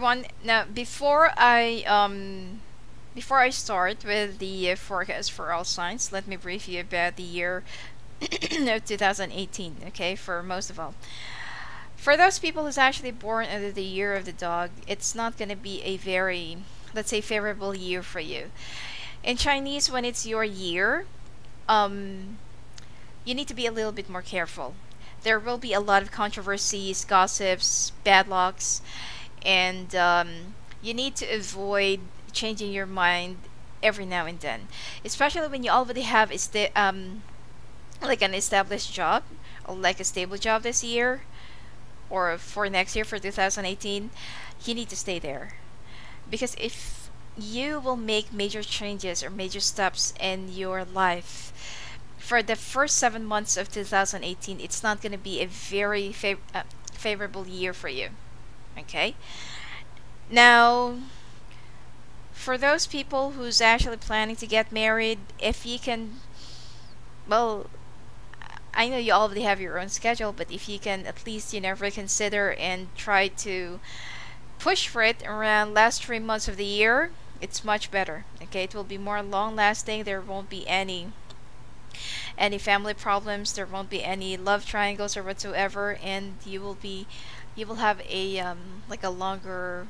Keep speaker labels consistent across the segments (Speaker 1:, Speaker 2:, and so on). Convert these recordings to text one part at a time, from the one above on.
Speaker 1: everyone. Now, before I start with the forecast for all signs, let me brief you about the year of 2018. Okay, for most of all, for those people who's actually born under the year of the dog, it's not going to be a very, let's say, favorable year for you. In Chinese, when it's your year, um, you need to be a little bit more careful. There will be a lot of controversies, gossips, bad lucks, and you need to avoid changing your mind every now and then, especially when you already have like an established job or like a stable job this year or for next year for 2018. You need to stay there, because if you will make major changes or major steps in your life for the first 7 months of 2018, it's not going to be a very favorable year for you. Okay, now for those people who's actually planning to get married, if you can, well, I know you already have your own schedule, but if you can at least, reconsider and try to push for it around last 3 months of the year, it's much better. Okay, it will be more long lasting. There won't be any family problems. There won't be any love triangles or whatsoever, and you will have a like a longer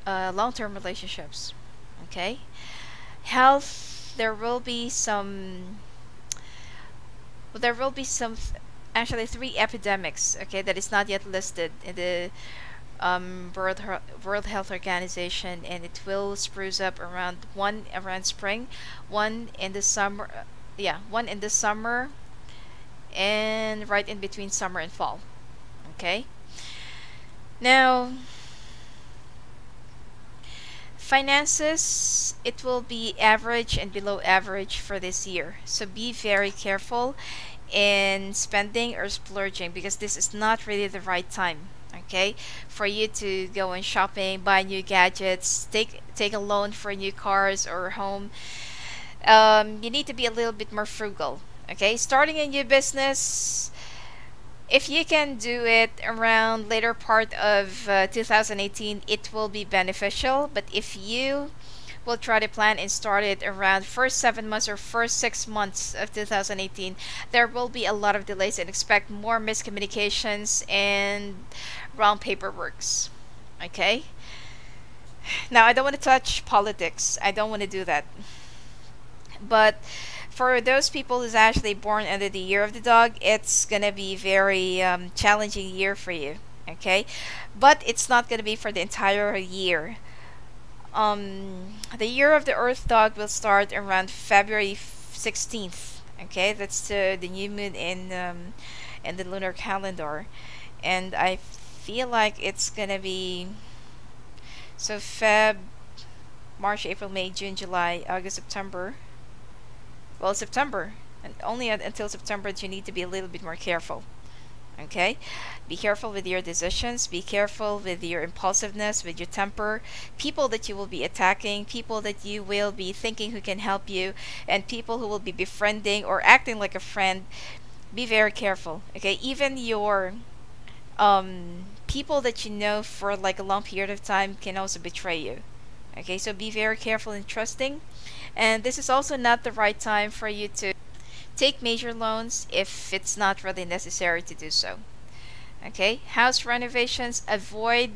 Speaker 1: long-term relationships. Okay, health, there will be some actually three epidemics, okay, that is not yet listed in the World Health Organization, and it will spruce up around one around spring, one in the summer, one in the summer, and right in between summer and fall. Okay, now finances, it will be average and below average for this year, so be very careful in spending or splurging, because this is not really the right time, okay, for you to go in shopping, buy new gadgets, take a loan for new cars or home. You need to be a little bit more frugal. Okay, starting a new business, if you can do it around later part of 2018, it will be beneficial. But if you will try to plan and start it around first 7 months or first 6 months of 2018, there will be a lot of delays, and expect more miscommunications and wrong paperworks. Okay, now I don't want to touch politics, I don't want to do that, but for those people who's actually born under the year of the dog, it's gonna be very challenging year for you. Okay, but it's not gonna be for the entire year. The year of the Earth dog will start around February 16th. Okay, that's the new moon in the lunar calendar, and I feel like it's gonna be so Feb, March, April, May, June, July, August, September. Well, September, and only until September that you need to be a little bit more careful. Okay, be careful with your decisions, be careful with your impulsiveness, with your temper, people that you will be attacking, people that you will be thinking who can help you, and people who will be befriending or acting like a friend. Be very careful. Okay, even your people that you know for like a long period of time can also betray you. Okay, so be very careful and trusting. And this is also not the right time for you to take major loans if it's not really necessary to do so. Okay, house renovations, avoid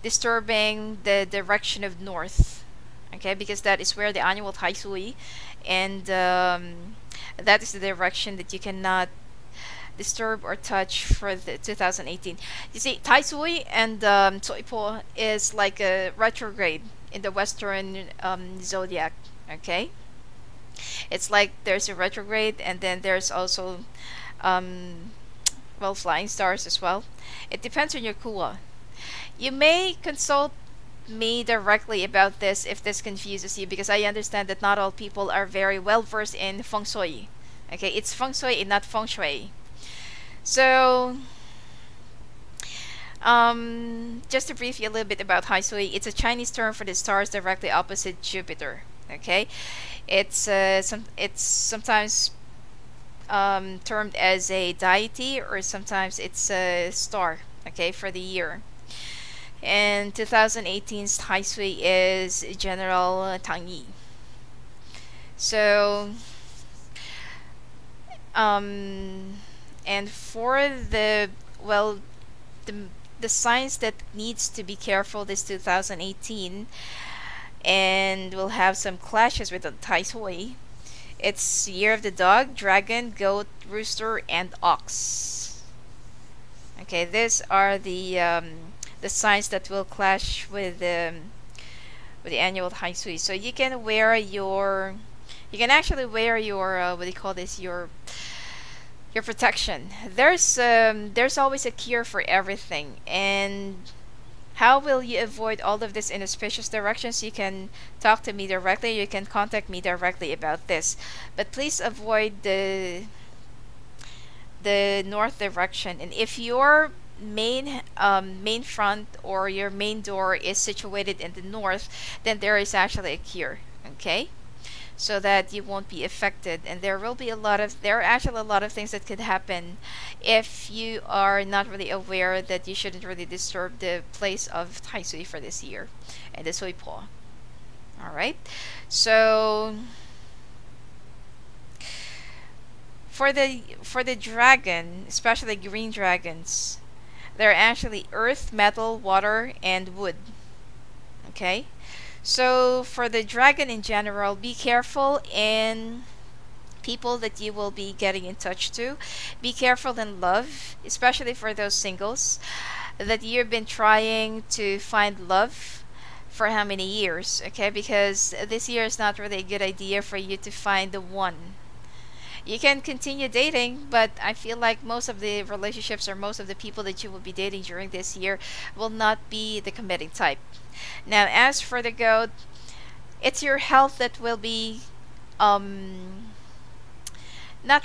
Speaker 1: disturbing the direction of north. Okay, because that is where the annual taisui, and that is the direction that you cannot disturb or touch for the 2018. You see, taisui and Tsoipo is like a retrograde in the western zodiac. Okay, it's like there's a retrograde, and then there's also well, flying stars as well. It depends on your kuwa. You may consult me directly about this if this confuses you, because I understand that not all people are very well versed in feng shui. Okay, it's feng shui and not feng shui. So just to brief you a little bit about Haisui, it's a Chinese term for the stars directly opposite Jupiter. Okay, it's sometimes termed as a deity, or sometimes it's a star. Okay, for the year. And 2018's Tai Sui is General Tang Yi. So, and for the, well, the signs that needs to be careful this 2018, and we'll have some clashes with the Tai Sui. It's Year of the Dog, Dragon, Goat, Rooster, and Ox. Okay, these are the signs that will clash with the annual Tai Sui. So you can wear your, you can actually wear your what do you call this, your protection. There's always a cure for everything. And how will you avoid all of this inauspicious directions? You can talk to me directly. You can contact me directly about this. But please avoid the north direction. And if your main front or your main door is situated in the north, then there is actually a cure. Okay, so that you won't be affected. And there are actually a lot of things that could happen if you are not really aware that you shouldn't really disturb the place of Tai Sui for this year and the Sui Po. Alright, so for the dragon, especially green dragons, they're actually earth, metal, water, and wood. Okay, so for the dragon in general, be careful in people that you will be getting in touch to. Be careful in love, especially for those singles that you've been trying to find love for how many years. Okay, because this year is not really a good idea for you to find the one. You can continue dating, but I feel like most of the relationships or most of the people that you will be dating during this year will not be the committing type. Now, as for the goat, it's your health that will be not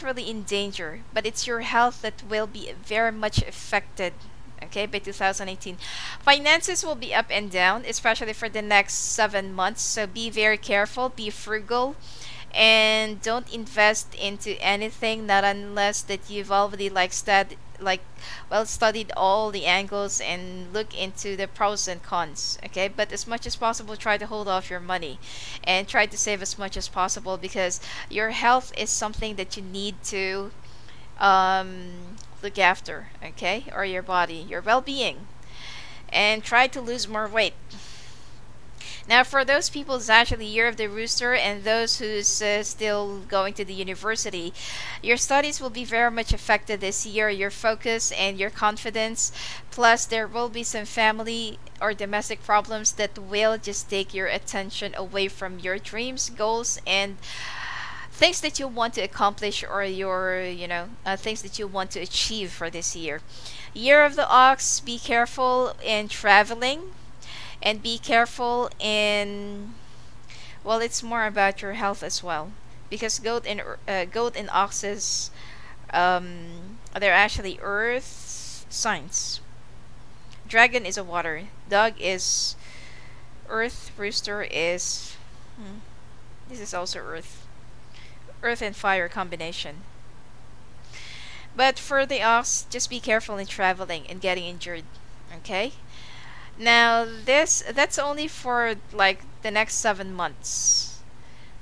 Speaker 1: really in danger, but it's your health that will be very much affected, okay, by 2018. Finances will be up and down, especially for the next 7 months, so be very careful, be frugal, and don't invest into anything not unless that you've already studied all the angles and look into the pros and cons. Okay, but as much as possible, try to hold off your money and try to save as much as possible, because your health is something that you need to look after. Okay, or your body, your well-being, and try to lose more weight. Now, for those people, it's actually Year of the Rooster, and those who's still going to the university, your studies will be very much affected this year, your focus and your confidence. Plus, there will be some family or domestic problems that will just take your attention away from your dreams, goals, and things that you want to accomplish, or your, things that you want to achieve for this year. Year of the Ox, be careful in traveling. And be careful in, well, it's more about your health as well, because goat and oxes, they're actually earth signs. Dragon is a water, dog is earth, rooster is this is also earth and fire combination. But for the ox, just be careful in traveling and getting injured. Okay, now that's only for like the next 7 months,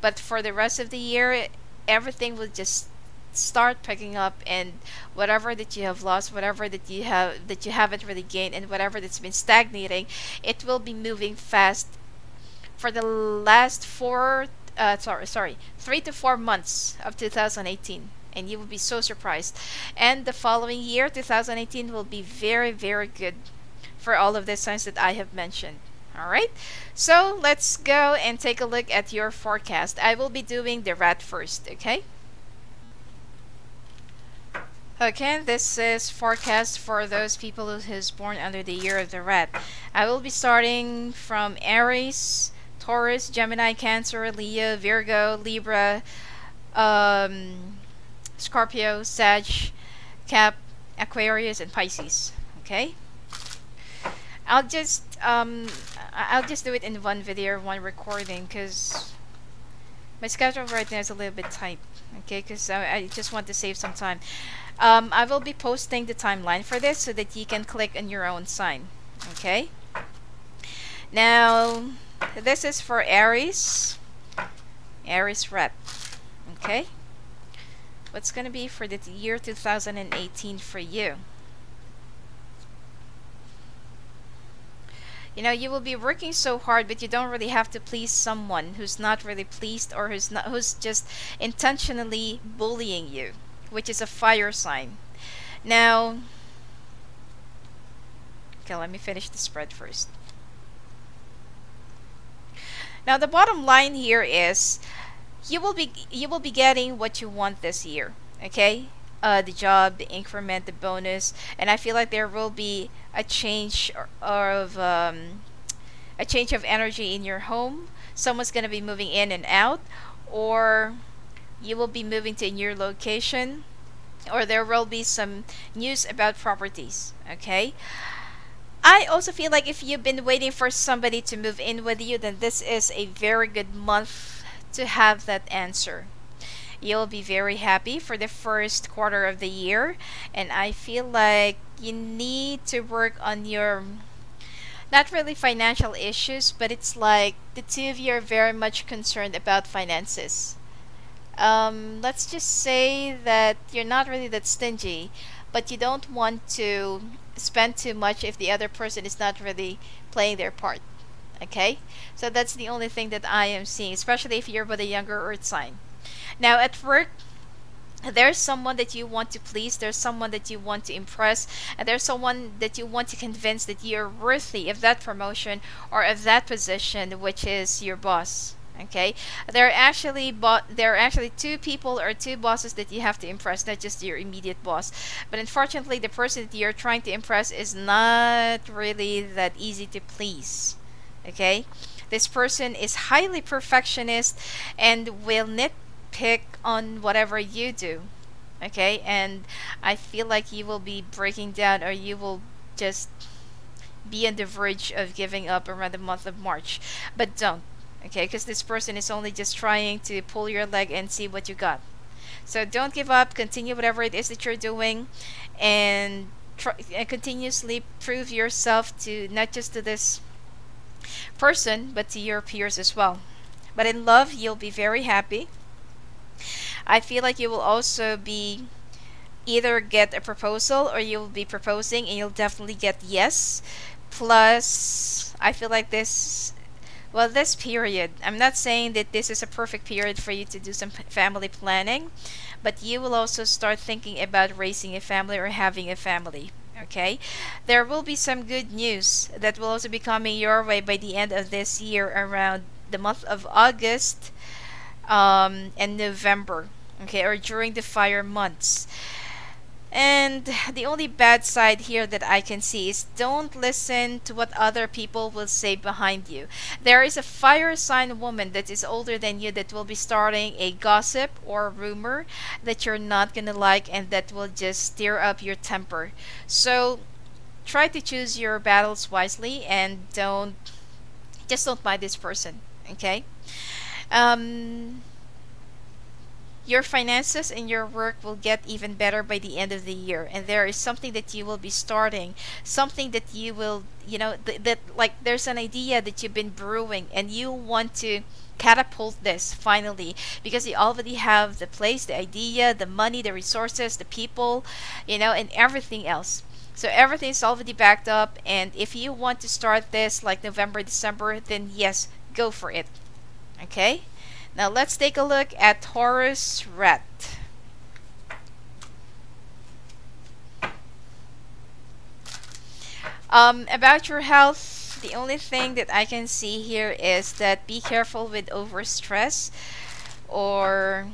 Speaker 1: but for the rest of the year, everything will just start picking up, and whatever that you have lost, whatever that you haven't really gained, and whatever that's been stagnating, it will be moving fast for the last 3 to 4 months of 2018, and you will be so surprised. And the following year, 2018, will be very, very good for all of the signs that I have mentioned. Alright, so let's go and take a look at your forecast. I will be doing the rat first, okay? Okay, this is forecast for those people who's born under the year of the rat. I will be starting from Aries, Taurus, Gemini, Cancer, Leo, Virgo, Libra, Scorpio, Sag, Cap, Aquarius, and Pisces. Okay, I'll just do it in one video, one recording, because my schedule right now is a little bit tight. Okay, because I just want to save some time. I will be posting the timeline for this so that you can click on your own sign. Okay, Now, this is for Aries. Aries rep. Okay? What's going to be for the year 2018 for you? You know, you will be working so hard, but you don't really have to please someone who's not really pleased, or who's just intentionally bullying you, which is a fire sign. Now, okay, let me finish the spread first. Now, the bottom line here is you will be getting what you want this year, okay? The job, the increment, the bonus, and I feel like there will be a change of energy in your home. Someone's gonna be moving in and out, or you will be moving to a new location, or there will be some news about properties. Okay. I also feel like if you've been waiting for somebody to move in with you, then this is a very good month to have that answer. You'll be very happy for the first quarter of the year, and I feel like you need to work on your, not really financial issues, but it's like the two of you are very much concerned about finances. Let's just say that you're not really that stingy, but you don't want to spend too much if the other person is not really playing their part. Okay? So that's the only thing that I am seeing, especially if you're with a younger earth sign. Now, at work, there's someone that you want to please, there's someone that you want to impress, and there's someone that you want to convince that you're worthy of that promotion or of that position, which is your boss. Okay, there are actually two people or two bosses that you have to impress, not just your immediate boss. But unfortunately, the person that you're trying to impress is not really that easy to please. Okay, this person is highly perfectionist and will nitpick on whatever you do. Okay, and I feel like you will be breaking down, or you will just be on the verge of giving up around the month of March. But don't. Okay, because this person is only just trying to pull your leg and see what you got. So don't give up. Continue whatever it is that you're doing, and continuously prove yourself to not just to this person, but to your peers as well. But in love, you'll be very happy. I feel like you will also be either get a proposal, or you'll be proposing and you'll definitely get yes. Plus, I feel like this period, I'm not saying that this is a perfect period for you to do some family planning, but you will also start thinking about raising a family or having a family. Okay, there will be some good news that will also be coming your way by the end of this year, around the month of August and November. Okay, or during the fire months. And the only bad side here that I can see is don't listen to what other people will say behind you. There is a fire sign woman that is older than you that will be starting a gossip or rumor that you're not gonna like, and that will just stir up your temper. So try to choose your battles wisely, and don't mind this person. Okay. Your finances and your work will get even better by the end of the year, and there is something that you will be starting, something that you will, that like there's an idea that you've been brewing, and you want to catapult this finally, because you already have the place, the idea, the money, the resources, the people, and everything else. So everything is already backed up, and if you want to start this like November, December, then yes, go for it. Okay? Now let's take a look at Taurus ret. About your health, the only thing that I can see here is that be careful with overstress, or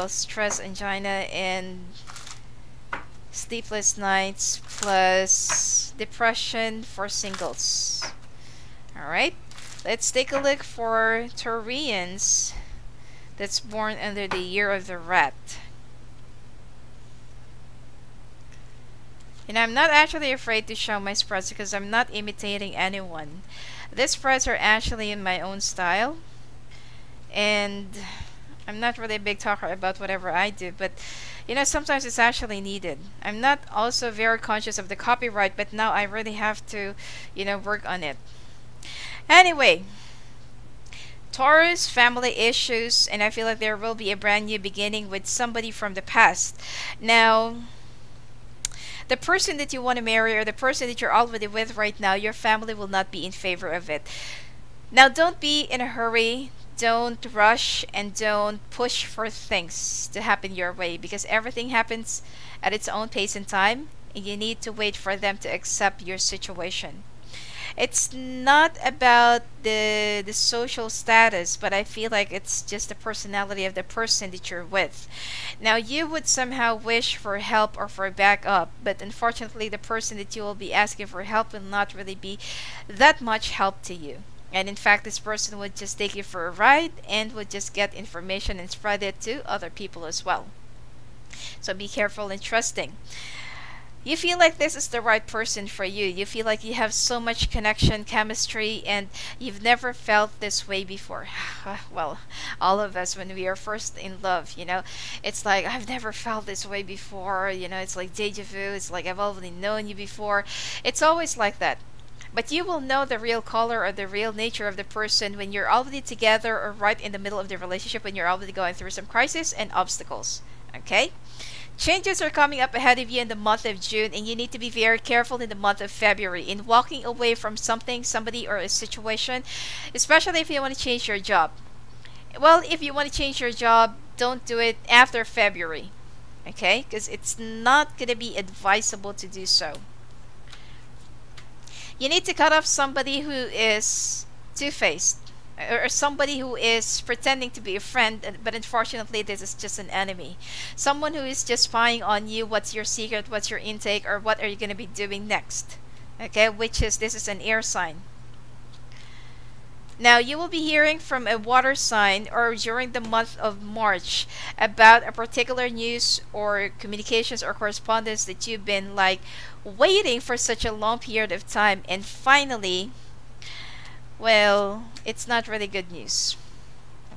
Speaker 1: stress, angina, and sleepless nights, plus depression for singles. Alright, let's take a look for Taurians that's born under the year of the rat. And I'm not actually afraid to show my spreads because I'm not imitating anyone. These spreads are actually in my own style, and I'm not really a big talker about whatever I do, but sometimes it's actually needed. I'm not also very conscious of the copyright, but now I really have to work on it. Anyway, Taurus, family issues, and I feel like there will be a brand new beginning with somebody from the past. Now, the person that you want to marry or the person that you're already with right now, your family will not be in favor of it. Now, don't be in a hurry. Don't rush and don't push for things to happen your way, because everything happens at its own pace and time, and you need to wait for them to accept your situation. It's not about the social status, but I feel like it's just the personality of the person that you're with. Now, you would somehow wish for help or for backup, but unfortunately the person that you will be asking for help will not really be that much help to you. And in fact, this person would just take you for a ride and would just get information and spread it to other people as well. So be careful and trusting. You feel like this is the right person for you. You feel like you have so much connection, chemistry, and you've never felt this way before. Well, all of us, when we are first in love, it's like, I've never felt this way before. It's like deja vu. It's like I've already known you before. It's always like that. But you will know the real color or the real nature of the person when you're already together or right in the middle of the relationship, when you're already going through some crisis and obstacles. Okay? Changes are coming up ahead of you in the month of June, and you need to be very careful in the month of February in walking away from something, somebody, or a situation, especially if you want to change your job. Well, if you want to change your job, don't do it after February, okay? Because it's not going to be advisable to do so. You need to cut off somebody who is two-faced, or somebody who is pretending to be a friend, but unfortunately this is just an enemy. Someone who is just spying on you, what's your secret, what's your intake, or what are you going to be doing next. Okay, this is an air sign. Now, you will be hearing from a water sign or during the month of March about a particular news or communications or correspondence that you've been like waiting for such a long period of time, and finally, well, it's not really good news.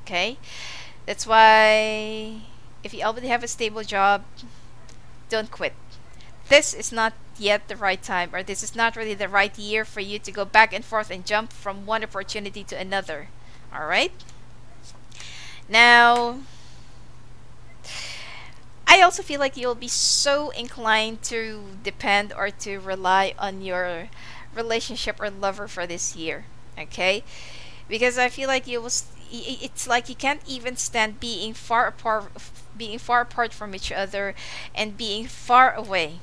Speaker 1: Okay? That's why if you already have a stable job, don't quit. This is not yet the right time, or this is not really the right year for you to go back and forth and jump from one opportunity to another. Alright? Now, I also feel like you'll be so inclined to depend or to rely on your relationship or lover for this year. Okay? Because I feel like it's like you can't even stand being far apart from each other and being far away.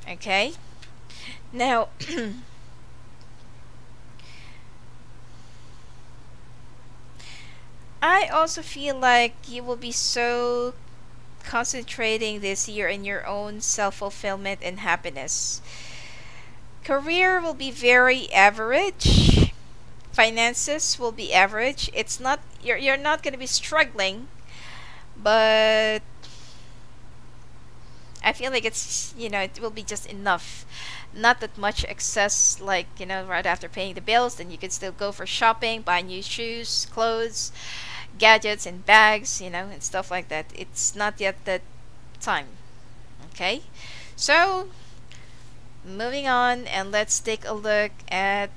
Speaker 1: Okay? Now, I also feel like you will be so concentrating this year in your own self-fulfillment and happiness. Career will be very average. Finances will be average. It's not, you're not going to be struggling, but I feel like it's, it will be just enough. Not that much excess, like, right after paying the bills, then you can still go for shopping, buy new shoes, clothes, gadgets, and bags, and stuff like that. It's not yet that time. Okay? So, moving on, and let's take a look at,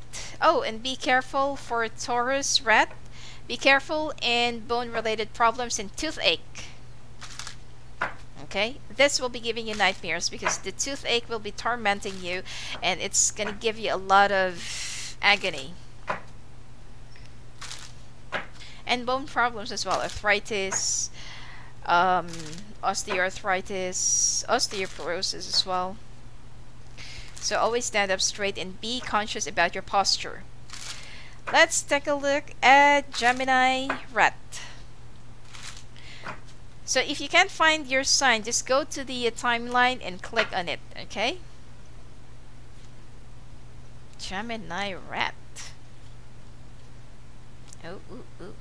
Speaker 1: and be careful for Taurus, rat. Be careful in bone-related problems and toothache. Okay, this will be giving you nightmares because the toothache will be tormenting you, and it's gonna give you a lot of agony. And bone problems as well, arthritis, osteoarthritis, osteoporosis as well. So always stand up straight and be conscious about your posture. Let's take a look at Gemini, rat. So if you can't find your sign, just go to the timeline and click on it, okay? Gemini, rat. Oh, ooh, ooh.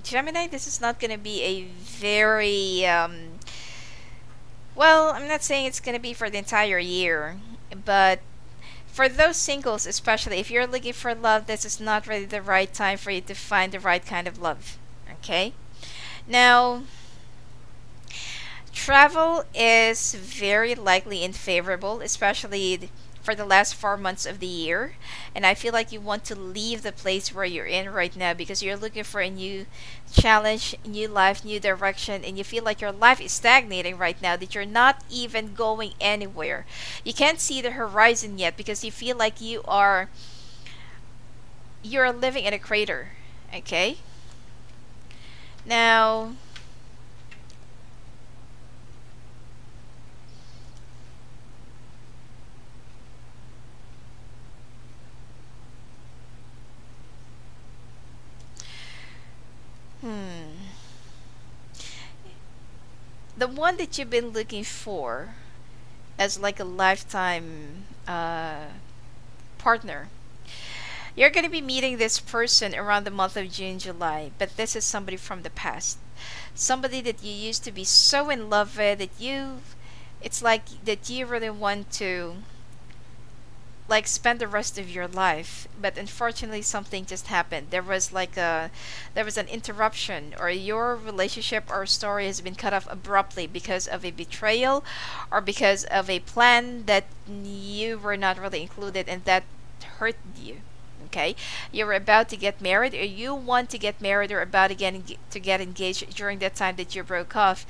Speaker 1: Gemini, this is not going to be a very, well, I'm not saying it's going to be for the entire year, but For those singles, especially if you're looking for love, this is not really the right time for you to find the right kind of love. Okay? Now, travel is very likely unfavorable, especially for the last 4 months of the year. And I feel like you want to leave the place where you're in right now because you're looking for a new challenge, new life, new direction, and you feel like your life is stagnating right now, that you're not even going anywhere. You can't see the horizon yet because you feel like you're living in a crater. Okay? Now, the one that you've been looking for as like a lifetime partner, you're going to be meeting this person around the month of June, July, but this is somebody from the past. Somebody that you used to be so in love with that it's like that you really want to like spend the rest of your life, but unfortunately something just happened. There was an interruption, or your relationship or story has been cut off abruptly because of a betrayal or because of a plan that you were not really included, and that hurt you. Okay, you're about to get married, or you want to get married, or about to get engaged during that time that you broke off,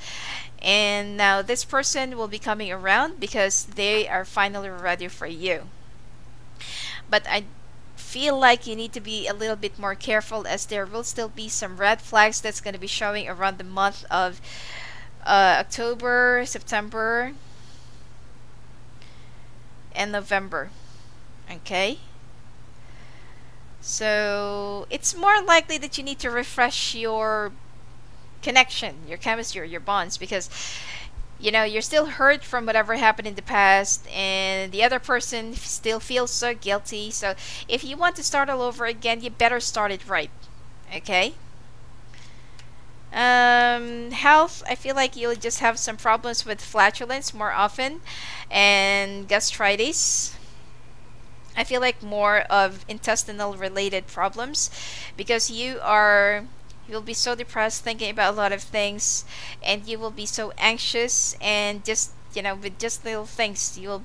Speaker 1: and now this person will be coming around because they are finally ready for you. But I feel like you need to be a little bit more careful, as there will still be some red flags that's going to be showing around the month of October, September, and November. Okay? So it's more likely that you need to refresh your connection, your chemistry, your bonds, because you're still hurt from whatever happened in the past, and the other person still feels so guilty. So if you want to start all over again, you better start it right. Okay? Health, I feel like you'll just have some problems with flatulence more often, and gastritis. I feel like more of intestinal related problems, because you'll be so depressed thinking about a lot of things, and you will be so anxious, and just with just little things you will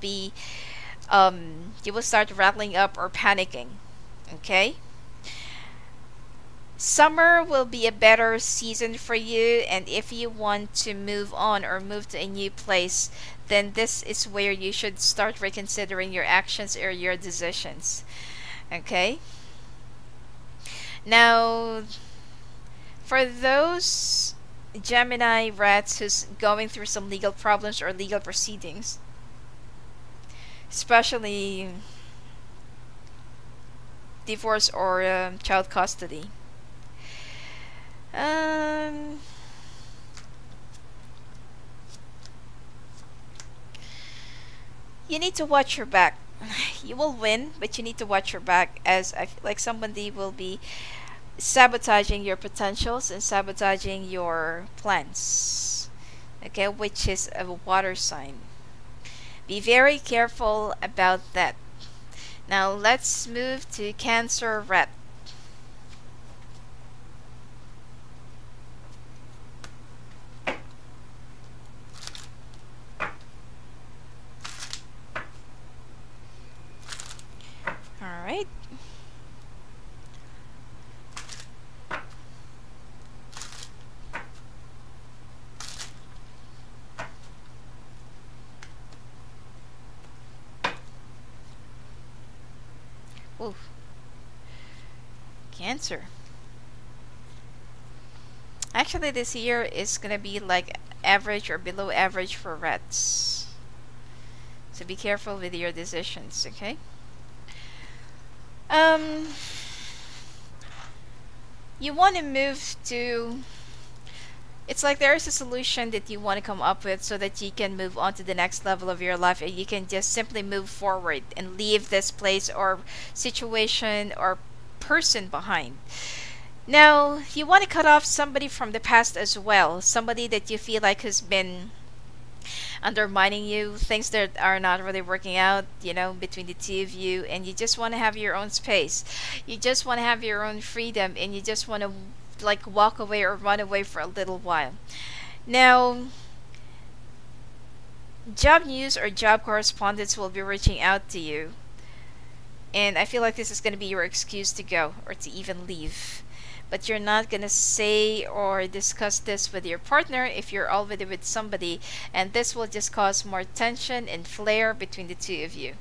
Speaker 1: start rattling up or panicking. Okay? Summer will be a better season for you, and if you want to move on or move to a new place, then this is where you should start reconsidering your actions or your decisions. Okay? Now, for those Gemini rats who's going through some legal problems or legal proceedings, especially divorce or child custody, you need to watch your back. You will win, but you need to watch your back, as I feel like somebody will be sabotaging your potentials and sabotaging your plans. Okay, which is a water sign. Be very careful about that. Now let's move to Cancer rat. All right. Ooh. Cancer. Actually, this year is gonna be like average or below average for rats. So be careful with your decisions, okay? You want to move to... It's like there is a solution that you want to come up with so that you can move on to the next level of your life, and you can just simply move forward and leave this place or situation or person behind. Now, you want to cut off somebody from the past as well. Somebody that you feel like has been undermining you, things that are not really working out, you know, between the two of you, and you just want to have your own space. You just want to have your own freedom, and you just want to like walk away or run away for a little while. Now, job news or job correspondence will be reaching out to you, and I feel like this is going to be your excuse to go or to even leave. But you're not going to say or discuss this with your partner if you're already with somebody, and this will just cause more tension and flare between the two of you.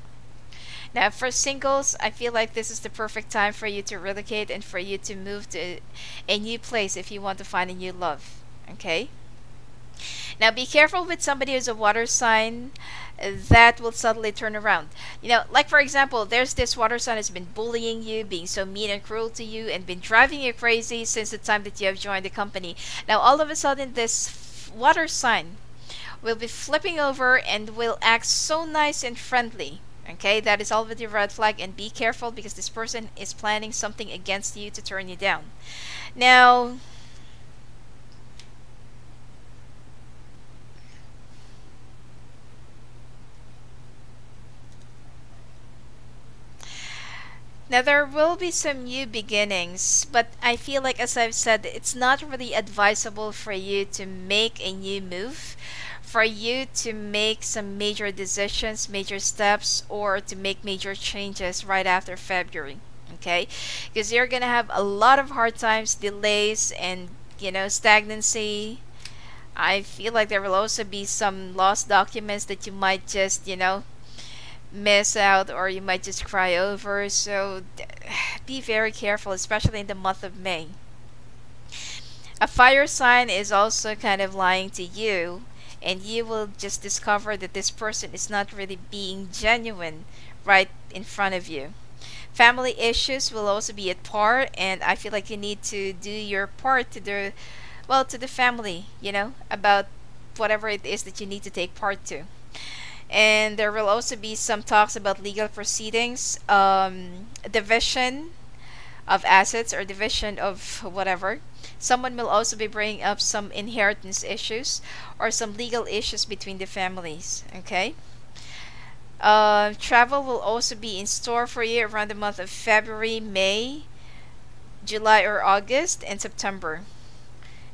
Speaker 1: Now, for singles, I feel like this is the perfect time for you to relocate and for you to move to a new place if you want to find a new love. Okay? Now, be careful with somebody who's a water sign. That will suddenly turn around. You know, like for example, there's this water sign that's been bullying you, being so mean and cruel to you, and been driving you crazy since the time that you have joined the company. Now, all of a sudden, this water sign will be flipping over and will act so nice and friendly. Okay, that is already a red flag, and be careful because this person is planning something against you to turn you down. Now, there will be some new beginnings, but I feel like, as I've said, it's not really advisable for you to make a new move, for you to make some major decisions, major steps, or to make major changes right after February. Okay? Because you're going to have a lot of hard times, delays, and, you know, stagnancy. I feel like there will also be some lost documents that you might just, you know, miss out, or you might just cry over. So be very careful, especially in the month of May. A fire sign is also kind of lying to you, and you will just discover that this person is not really being genuine right in front of you. Family issues will also be at par, and I feel like you need to do your part to the, well, to the family, you know, about whatever it is that you need to take part to. And there will also be some talks about legal proceedings, division of assets or division of whatever. Someone will also be bringing up some inheritance issues or some legal issues between the families. Okay. Travel will also be in store for you around the month of February, May, July or August, and September.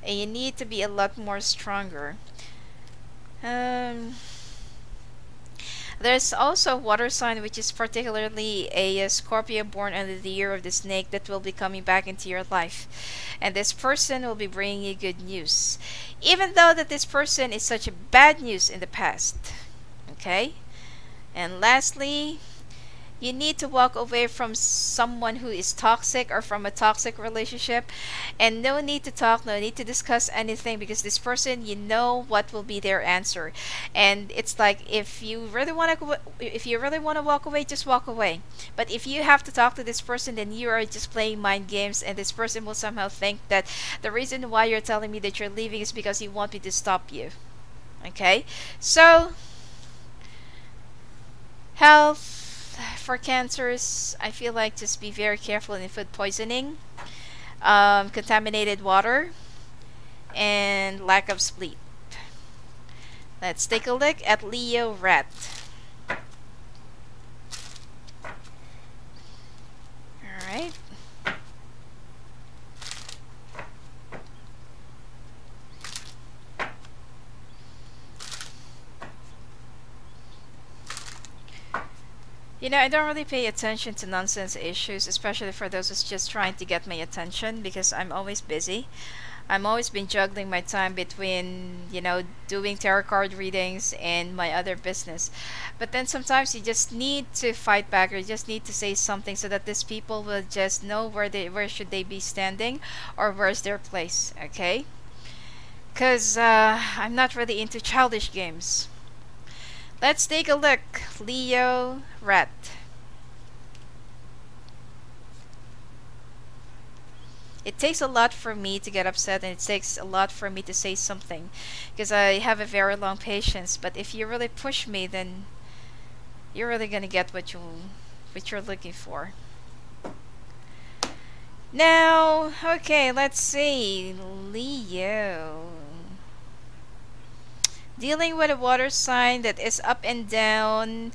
Speaker 1: And you need to be a lot more stronger. There's also a water sign, which is particularly a Scorpio born under the year of the snake, that will be coming back into your life. And this person will be bringing you good news. Even though that this person is such a bad news in the past. Okay? And lastly, you need to walk away from someone who is toxic or from a toxic relationship, and no need to talk, no need to discuss anything, because this person, you know what will be their answer. And it's like, if you really want to walk away, just walk away. But if you have to talk to this person, then you are just playing mind games, and this person will somehow think that the reason why you're telling me that you're leaving is because you want me to stop you. Okay? So, health. For cancers, I feel like just be very careful in food poisoning, contaminated water, and lack of sleep. Let's take a look at Leo Rat. Alright. You know, I don't really pay attention to nonsense issues, especially for those who's just trying to get my attention, because I'm always busy. I'm always been juggling my time between, you know, doing tarot card readings and my other business. But then sometimes you just need to fight back, or you just need to say something so that these people will just know where should they be standing, or where's their place, okay? Because I'm not really into childish games. Let's take a look. Leo Rat. It takes a lot for me to get upset, and it takes a lot for me to say something, because I have a very long patience. But if you really push me, then you're really gonna get what you're looking for. Now, okay, let's see. Leo. Dealing with a water sign that is up and down,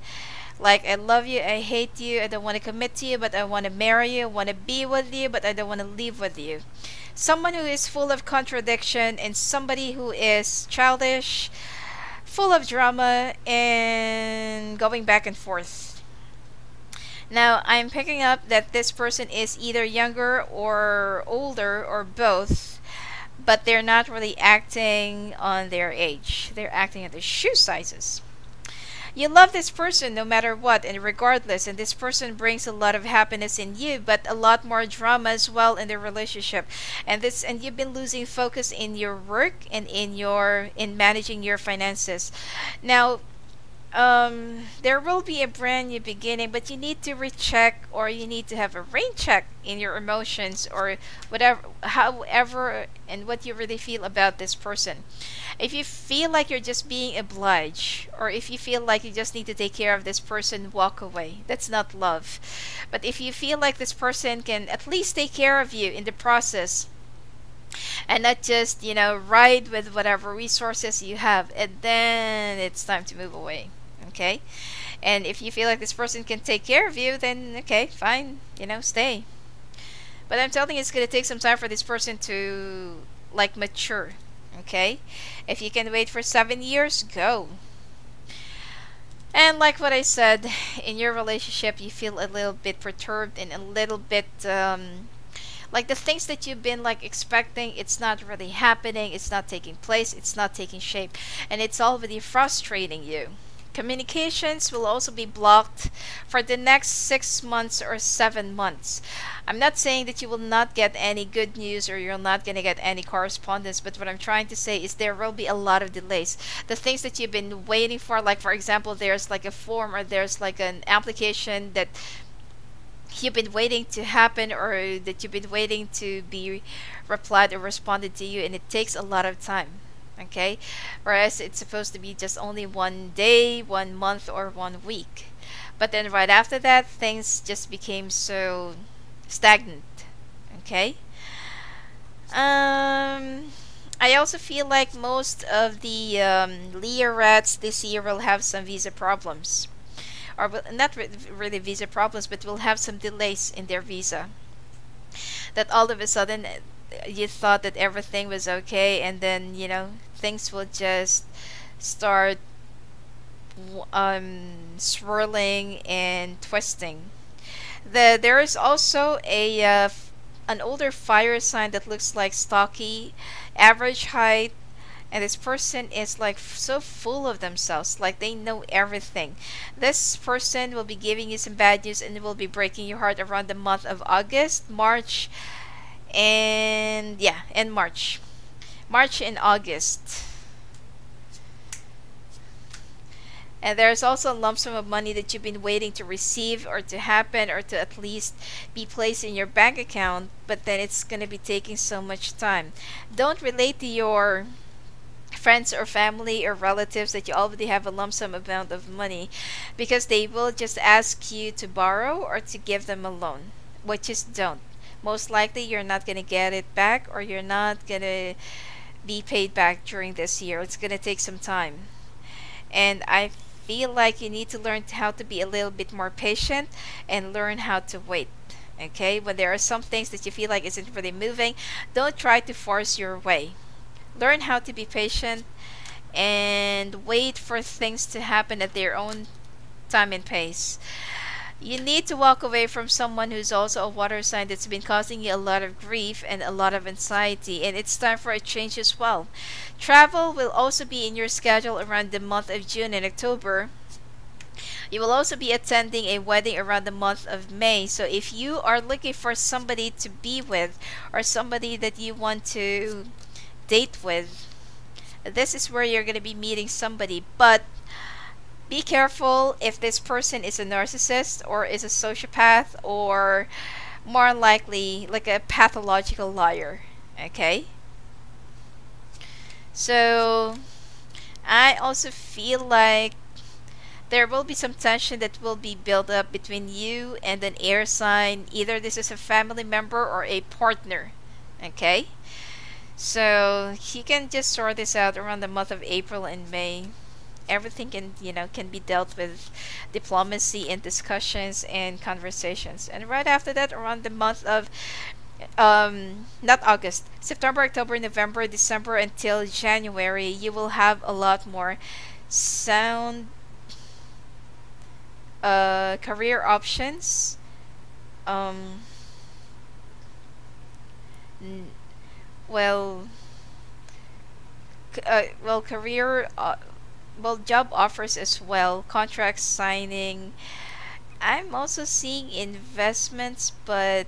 Speaker 1: like I love you, I hate you, I don't want to commit to you, but I want to marry you, I want to be with you, but I don't want to live with you. Someone who is full of contradiction, and somebody who is childish, full of drama, and going back and forth. Now, I'm picking up that this person is either younger or older or both, but they're not really acting on their age. They're acting on their shoe sizes. You love this person no matter what and regardless, and this person brings a lot of happiness in you, but a lot more drama as well in the relationship. And you've been losing focus in your work and in managing your finances. Now, there will be a brand new beginning, but you need to recheck, or you need to have a rain check in your emotions, or whatever, however, and what you really feel about this person. If you feel like you're just being obliged, or if you feel like you just need to take care of this person, walk away. That's not love. But if you feel like this person can at least take care of you in the process, and not just, ride with whatever resources you have, and then it's time to move away. Okay? And if you feel like this person can take care of you, then okay, fine, stay. But I'm telling you, it's going to take some time for this person to, like, mature. Okay? If you can wait for 7 years, go. And like what I said, in your relationship, you feel a little bit perturbed and a little bit, like the things that you've been like expecting, it's not really happening, it's not taking place, it's not taking shape, and it's already frustrating you. Communications will also be blocked for the next 6 months or 7 months. I'm not saying that you will not get any good news or you're not going to get any correspondence, but what I'm trying to say is there will be a lot of delays. The things that you've been waiting for, like for example, there's like a form or there's like an application that you've been waiting to happen, or that you've been waiting to be replied or responded to you, and it takes a lot of time. Okay, whereas it's supposed to be just only 1 day, 1 month, or 1 week, but then right after that things just became so stagnant. Okay, I also feel like most of the Leo rats this year will have some visa problems, or not really visa problems, but will have some delays in their visa. That all of a sudden you thought that everything was okay, and then things will just start swirling and twisting. There is also an older fire sign that looks like stocky, average height, and this person is like so full of themselves, like they know everything. This person will be giving you some bad news and will be breaking your heart around the month of August, March, and March and August. And there's also a lump sum of money that you've been waiting to receive, or to happen, or to at least be placed in your bank account, but then it's going to be taking so much time. Don't relate to your friends or family or relatives that you already have a lump sum amount of money, because they will just ask you to borrow or to give them a loan, which is don't. Most likely you're not going to get it back, or you're not going to be paid back during this year. It's going to take some time. And I feel like you need to learn how to be a little bit more patient and learn how to wait. Okay? When there are some things that you feel like isn't really moving, don't try to force your way. Learn how to be patient and wait for things to happen at their own time and pace. You need to walk away from someone who's also a water sign that's been causing you a lot of grief and a lot of anxiety, and it's time for a change as well. Travel will also be in your schedule around the month of June and October. You will also be attending a wedding around the month of May. So if you are looking for somebody to be with, or somebody that you want to date with, this is where you're going to be meeting somebody. But be careful if this person is a narcissist or is a sociopath, or more likely like a pathological liar. Okay? So I also feel like there will be some tension that will be built up between you and an air sign. Either this is a family member or a partner. Okay? So he can just sort this out around the month of April and May. Everything can, you know, can be dealt with diplomacy and discussions and conversations. And right after that, around the month of not August, September, October, November, December until January, you will have a lot more sound career options. Um, well, well, career, well, job offers as well, contract signing. I'm also seeing investments, but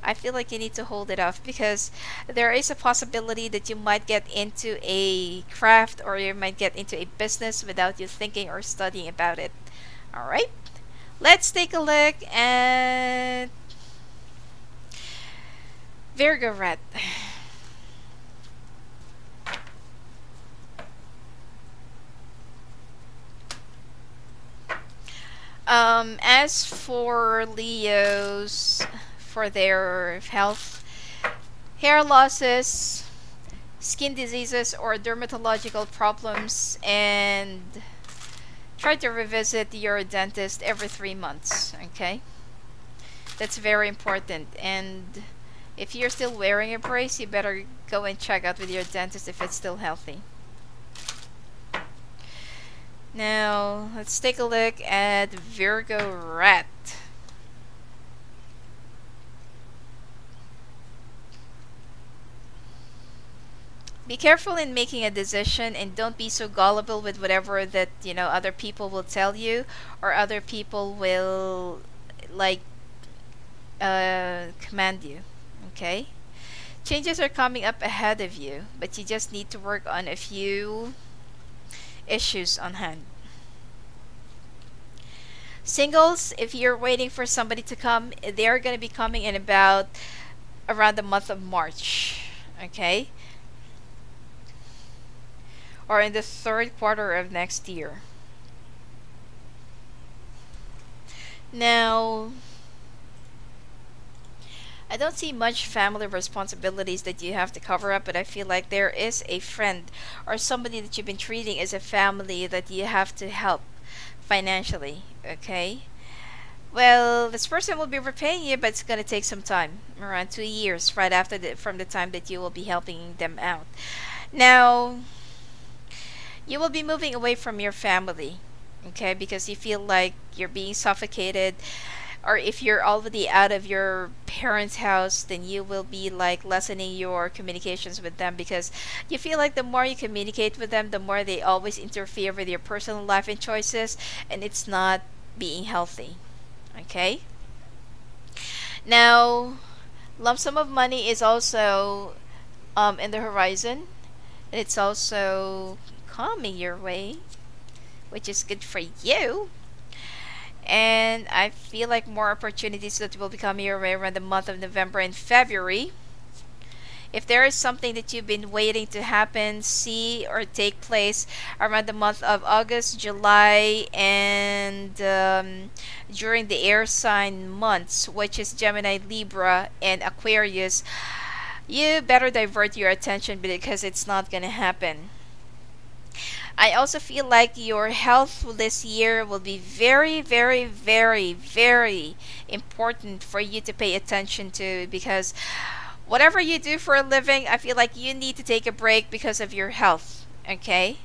Speaker 1: I feel like you need to hold it off because there is a possibility that you might get into a craft or you might get into a business without you thinking or studying about it. All right, let's take a look at Virgo rat. As for Leos, for their health, hair losses, skin diseases, or dermatological problems, and try to revisit your dentist every 3 months, okay? That's very important. And if you're still wearing a brace, you better go and check out with your dentist if it's still healthy. Now, let's take a look at Virgo rat. Be careful in making a decision and don't be so gullible with whatever that, you know, other people will tell you or other people will like command you, okay? Changes are coming up ahead of you, but you just need to work on a few issues on hand. Singles, if you're waiting for somebody to come, they're going to be coming in about around the month of March, okay? Or in the 3rd quarter of next year. Now, I don't see much family responsibilities that you have to cover up, but I feel like there is a friend or somebody that you've been treating as a family that you have to help financially, okay? Well, this person will be repaying you, but it's going to take some time, around 2 years, right after from the time that you will be helping them out. Now, you will be moving away from your family, okay? Because you feel like you're being suffocated, or if you're already out of your parents' house, then you will be like lessening your communications with them because you feel like the more you communicate with them, the more they always interfere with your personal life and choices, and it's not being healthy, okay? Now, lump sum of money is also in the horizon, and it's also coming your way, which is good for you. And I feel like more opportunities that will be coming your way around the month of November and February. If there is something that you've been waiting to happen, see, or take place around the month of August, July, and during the air sign months, which is Gemini, Libra, and Aquarius, you better divert your attention because it's not going to happen. I also feel like your health this year will be very, very, very, very important for you to pay attention to because whatever you do for a living, I feel like you need to take a break because of your health, okay?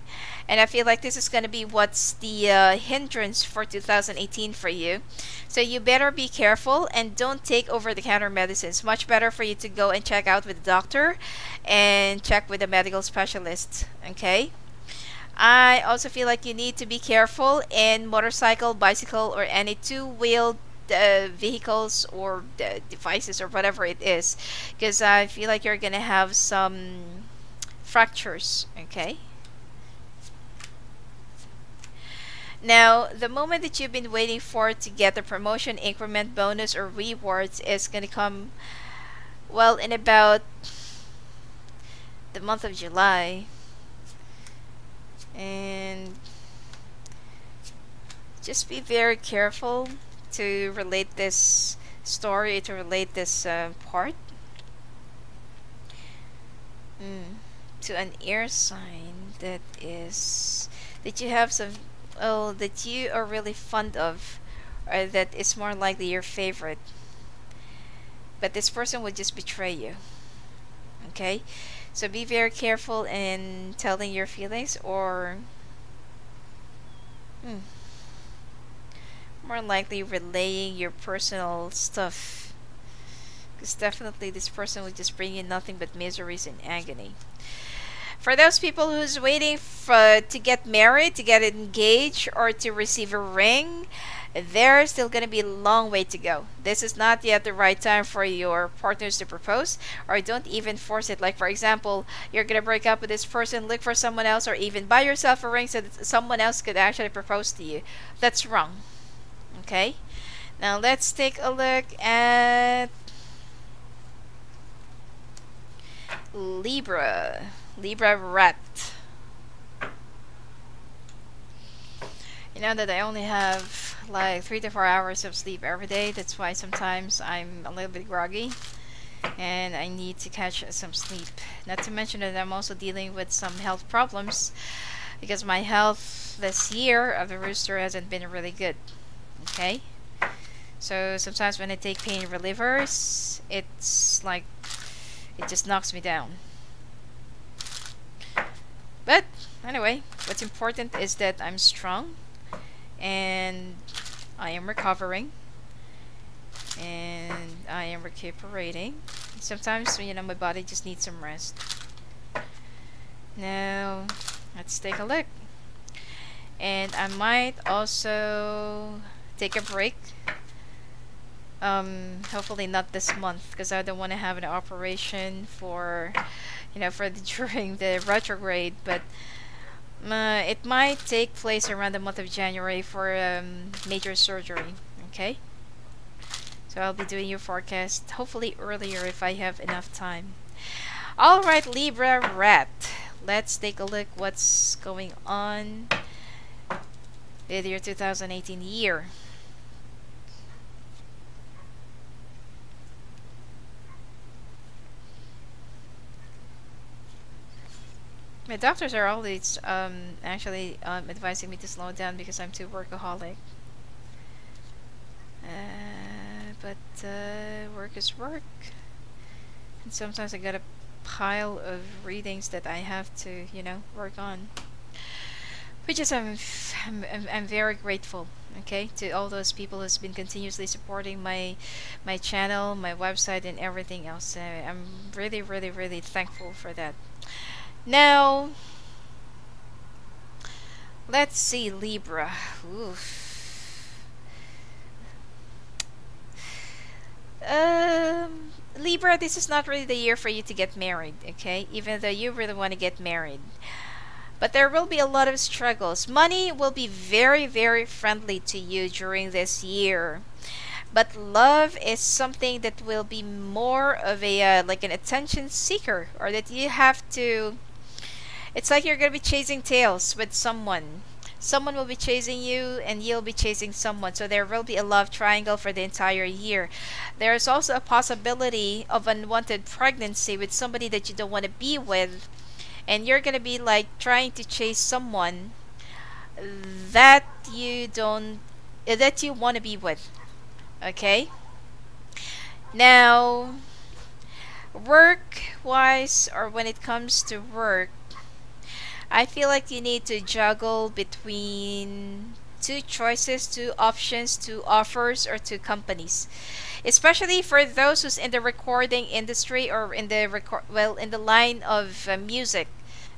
Speaker 1: And I feel like this is going to be what's the hindrance for 2018 for you. So you better be careful and don't take over-the-counter medicines. Much better for you to go and check out with a doctor and check with a medical specialist, okay? I also feel like you need to be careful in motorcycle, bicycle, or any two-wheeled vehicles or devices or whatever it is, because I feel like you're gonna have some fractures, okay? Now, the moment that you've been waiting for to get the promotion, increment, bonus, or rewards is gonna come, well, in about the month of July. And just be very careful to relate this story, to relate this part. To an air sign that is that you have some, oh, that you are really fond of, or that is more likely your favorite, but this person would just betray you. Okay, so be very careful in telling your feelings, or more likely relaying your personal stuff, because definitely this person would just bring you nothing but miseries and agony. For those people who's waiting to get married, to get engaged, or to receive a ring, there's still going to be a long way to go. This is not yet the right time for your partners to propose, or don't even force it. Like, for example, you're going to break up with this person, look for someone else, or even buy yourself a ring so that someone else could actually propose to you. That's wrong. Okay? Now let's take a look at Libra. Libra rat. You know that I only have like 3 to 4 hours of sleep every day. That's why sometimes I'm a little bit groggy and I need to catch some sleep. Not to mention that I'm also dealing with some health problems because my health this year of the rooster hasn't been really good. Okay? So sometimes when I take pain relievers, it's like it just knocks me down. But anyway, what's important is that I'm strong and I am recovering and I am recuperating. Sometimes, you know, my body just needs some rest. Now, let's take a look. And I might also take a break. Hopefully not this month, because I don't want to have an operation for, you know, for during the retrograde, but it might take place around the month of January for major surgery. Okay, so I'll be doing your forecast hopefully earlier if I have enough time. All right, Libra rat, let's take a look what's going on with your 2018 year. My doctors are always actually advising me to slow down because I'm too workaholic. But work is work, and sometimes I got a pile of readings that I have to, you know, work on. Which is I'm very grateful, okay, to all those people who's been continuously supporting my channel, my website, and everything else. I'm really, really, really thankful for that. Now, let's see, Libra. Oof. Libra, this is not really the year for you to get married, okay? Even though you really want to get married. But there will be a lot of struggles. Money will be very, very friendly to you during this year. But love is something that will be more of a, like an attention seeker. Or that you have to... It's like you're going to be chasing tails with someone. Someone will be chasing you and you'll be chasing someone. So there will be a love triangle for the entire year. There's also a possibility of unwanted pregnancy with somebody that you don't want to be with. And you're going to be like trying to chase someone that you want to be with. Okay? Now, work-wise, or when it comes to work, I feel like you need to juggle between two choices, two options, two offers, or two companies. Especially for those who's in the recording industry or in the in the line of music.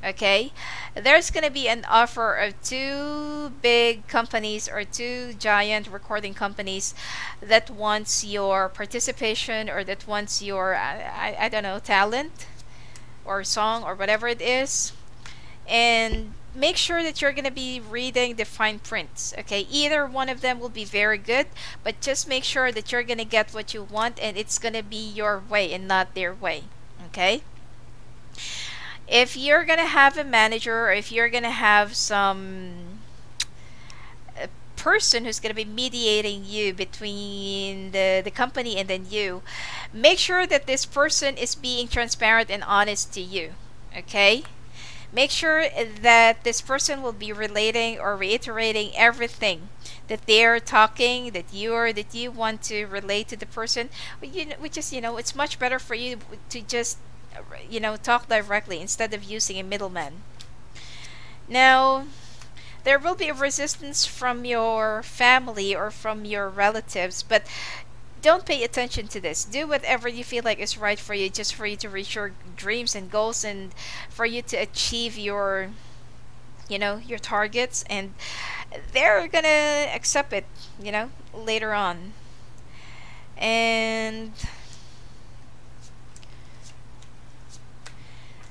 Speaker 1: Okay, there's gonna be an offer of two big companies or two giant recording companies that wants your participation, or that wants your I don't know, talent or song or whatever it is. And make sure that you're going to be reading the fine prints. Okay, either one of them will be very good, but just make sure that you're going to get what you want and it's going to be your way and not their way. Okay, if you're going to have a manager, or if you're going to have some person who's going to be mediating you between the company and then you, make sure that this person is being transparent and honest to you. Okay? Make sure that this person will be relating or reiterating everything that they're talking, that you want to relate to the person. Which is, it's much better for you to just, talk directly instead of using a middleman. Now, there will be a resistance from your family or from your relatives, but don't pay attention to this. Do whatever you feel like is right for you, just for you to reach your dreams and goals, and for you to achieve your your targets, and they're gonna accept it later on. And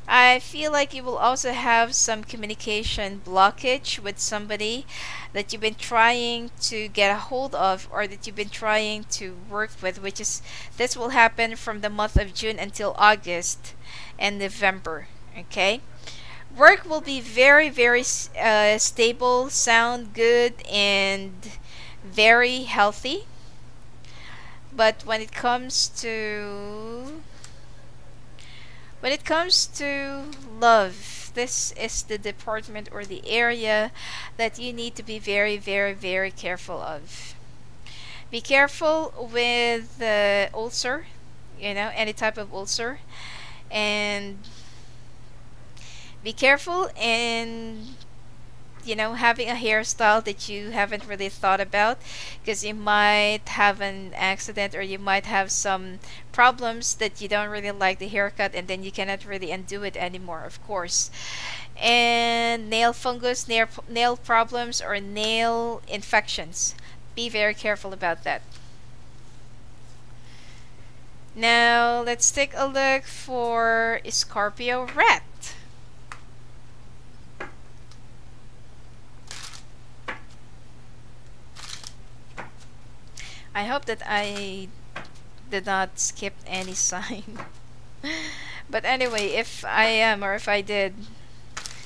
Speaker 1: I feel like you will also have some communication blockage with somebody that you've been trying to get a hold of, or that you've been trying to work with, which is, this will happen from the month of June until August and November. Okay? Work will be very, very stable, sound, good, and very healthy. But when it comes to love, this is the department or the area that you need to be very, very, very careful of. Be careful with the ulcer, any type of ulcer, and be careful in having a hairstyle that you haven't really thought about, because you might have an accident, or you might have some problems that you don't really like the haircut, and then you cannot really undo it anymore, of course. And nail fungus, nail problems, or nail infections. Be very careful about that. Now, let's take a look for Scorpio rat. I hope that I did not skip any sign. But anyway, if I am, or if I did,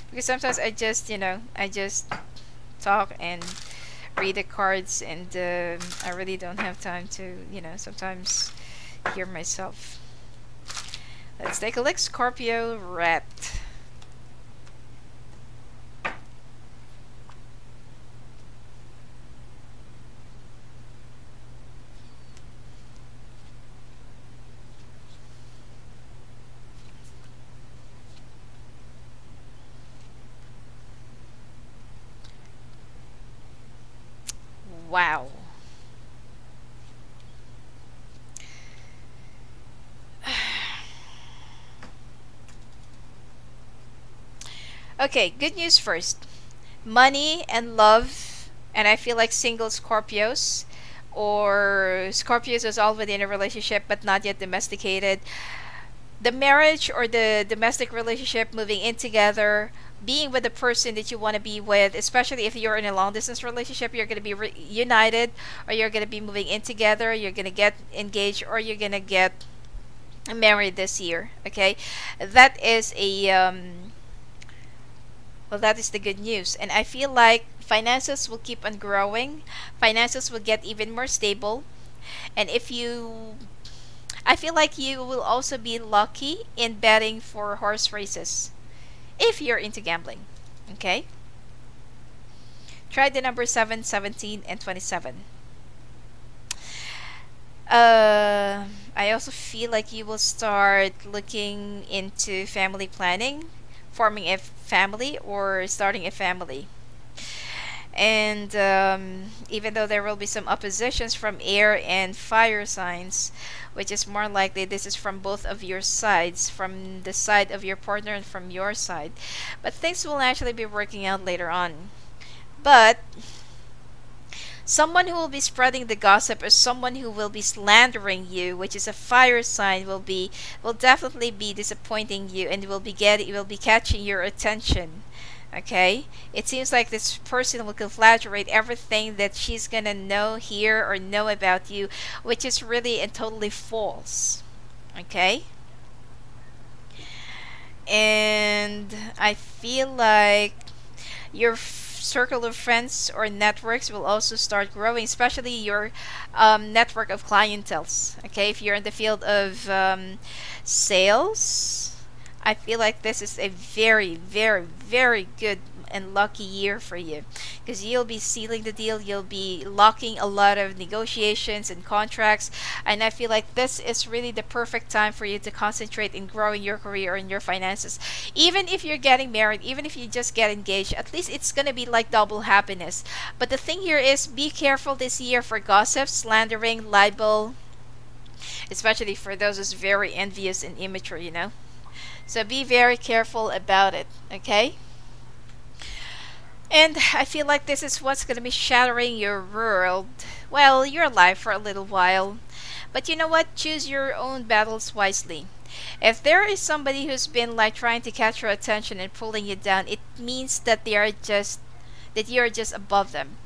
Speaker 1: because sometimes I just talk and read the cards, and I really don't have time to sometimes hear myself. Let's take a look. Scorpio rat. Wow. Okay, good news first. Money and love, and I feel like single Scorpios, or Scorpios is already in a relationship but not yet domesticated. The marriage or the domestic relationship, moving in together, being with the person that you want to be with, especially if you're in a long distance relationship, you're going to be united, or you're going to be moving in together, you're going to get engaged, or you're going to get married this year. Okay, that is that is the good news. And I feel like finances will keep on growing, finances will get even more stable. And I feel like you will also be lucky in betting for horse races if you're into gambling. Okay? Try the number 7, 17, and 27. I also feel like you will start looking into family planning, forming a family, or starting a family. And even though there will be some oppositions from air and fire signs, which is more likely this is from both of your sides, from the side of your partner and from your side, but things will actually be working out later on. But someone who will be spreading the gossip, or someone who will be slandering you, which is a fire sign, will definitely be disappointing you, and will be catching your attention. Okay, it seems like this person will conflagrate everything that she's gonna know, hear, or know about you, which is really and totally false. Okay, and I feel like your circle of friends or networks will also start growing, especially your network of clientels. Okay, if you're in the field of sales, I feel like this is a very, very, very good and lucky year for you, because you'll be sealing the deal, you'll be locking a lot of negotiations and contracts, and I feel like this is really the perfect time for you to concentrate in growing your career and your finances. Even if you're getting married, even if you just get engaged, at least it's gonna be like double happiness. But the thing here is, be careful this year for gossip, slandering, libel, especially for those who's very envious and immature, you know. So be very careful about it, okay? And I feel like this is what's going to be shattering your world, well, your life for a little while. But you know what? Choose your own battles wisely. If there is somebody who's been like trying to catch your attention and pulling you down, it means that you're just above them.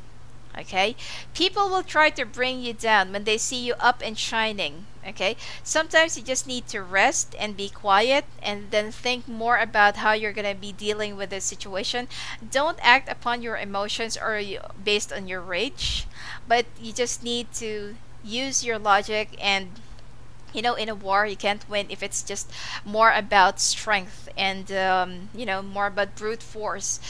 Speaker 1: Okay? People will try to bring you down when they see you up and shining. Okay? Sometimes you just need to rest and be quiet and then think more about how you're going to be dealing with the situation. Don't act upon your emotions or based on your rage, but you just need to use your logic. And you know, in a war you can't win if it's just more about strength and you know, more about brute force.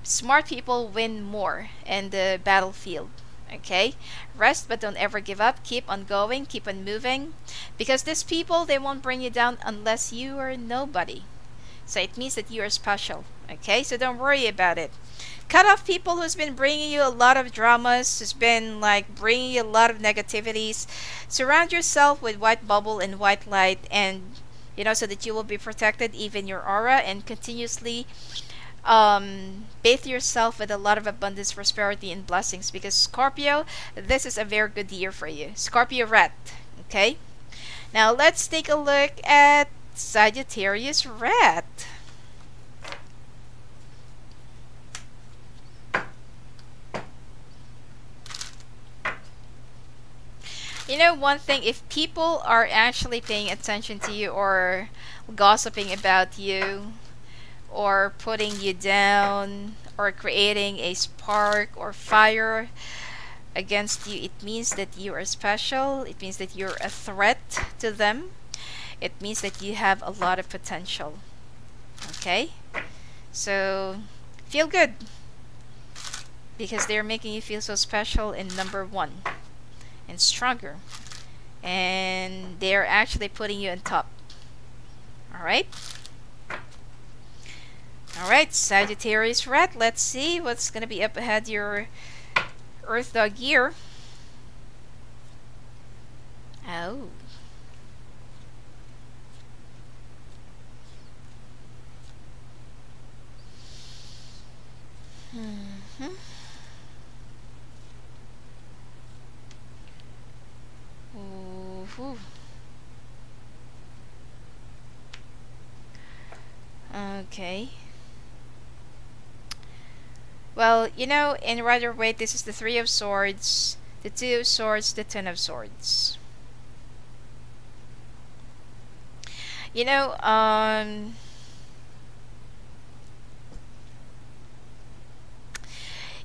Speaker 1: Smart people win more in the battlefield. Okay, rest, but don't ever give up. Keep on going, keep on moving, because these people, they won't bring you down unless you are nobody. So it means that you are special. Okay, so don't worry about it. Cut off people who's been bringing you a lot of dramas, who's been like bringing you a lot of negativities. Surround yourself with white bubble and white light, and you know, so that you will be protected, even your aura, and continuously bathe yourself with a lot of abundance, prosperity, and blessings, because Scorpio, this is a very good year for you. Scorpio rat. Okay, now let's take a look at Sagittarius rat. You know, one thing, if people are actually paying attention to you or gossiping about you or putting you down or creating a spark or fire against you, it means that you are special. It means that you're a threat to them. It means that you have a lot of potential. Okay, so feel good, because they're making you feel so special and number one and stronger, and they're actually putting you on top. All right. Alright, Sagittarius rat, let's see what's gonna be up ahead your Earth Dog year. Oh. Ooh. Okay. Well, you know, in Rider-Waite, this is the Three of Swords, the Two of Swords, the Ten of Swords. You know,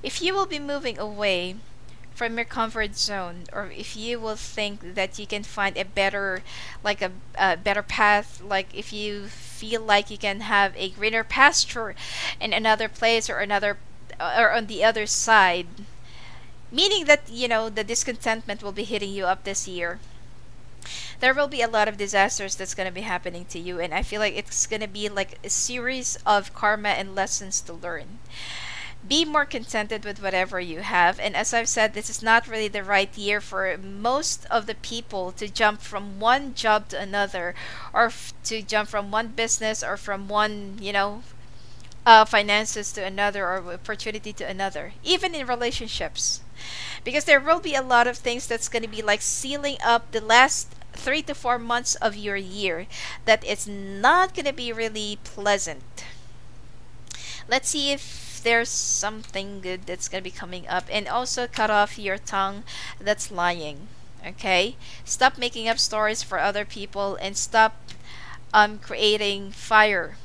Speaker 1: if you will be moving away from your comfort zone, or if you will think that you can find a better, like a better path, like if you feel like you can have a greener pasture in another place or another or on the other side, meaning that, you know, the discontentment will be hitting you up this year. There will be a lot of disasters that's going to be happening to you, and I feel like it's going to be like a series of karma and lessons to learn. Be more contented with whatever you have, and as I've said, this is not really the right year for most of the people to jump from one job to another, or to jump from one business or from one, you know, finances to another, or opportunity to another, even in relationships, because there will be a lot of things that's going to be like sealing up the last 3 to 4 months of your year, that it's not going to be really pleasant. Let's see if there's something good that's going to be coming up. And also cut off your tongue that's lying. Okay, stop making up stories for other people, and stop creating fire,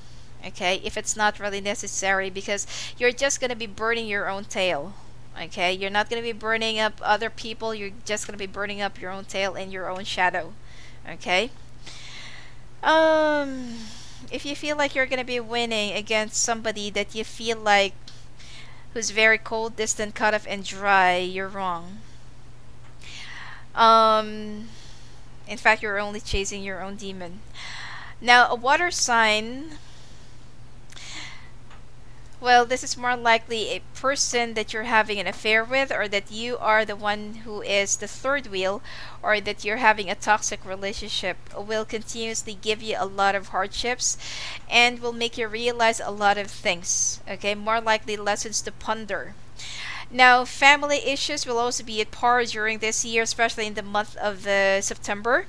Speaker 1: okay, if it's not really necessary, because you're just going to be burning your own tail. Okay, you're not going to be burning up other people, you're just going to be burning up your own tail and your own shadow. Okay, if you feel like you're gonna be winning against somebody that you feel like who's very cold, distant, cut off, and dry, you're wrong. In fact, you're only chasing your own demon. Now, a water sign, well, this is more likely a person that you're having an affair with, or that you are the one who is the third wheel, or that you're having a toxic relationship, will continuously give you a lot of hardships and will make you realize a lot of things. Okay, more likely lessons to ponder. Now, family issues will also be at par during this year, especially in the month of September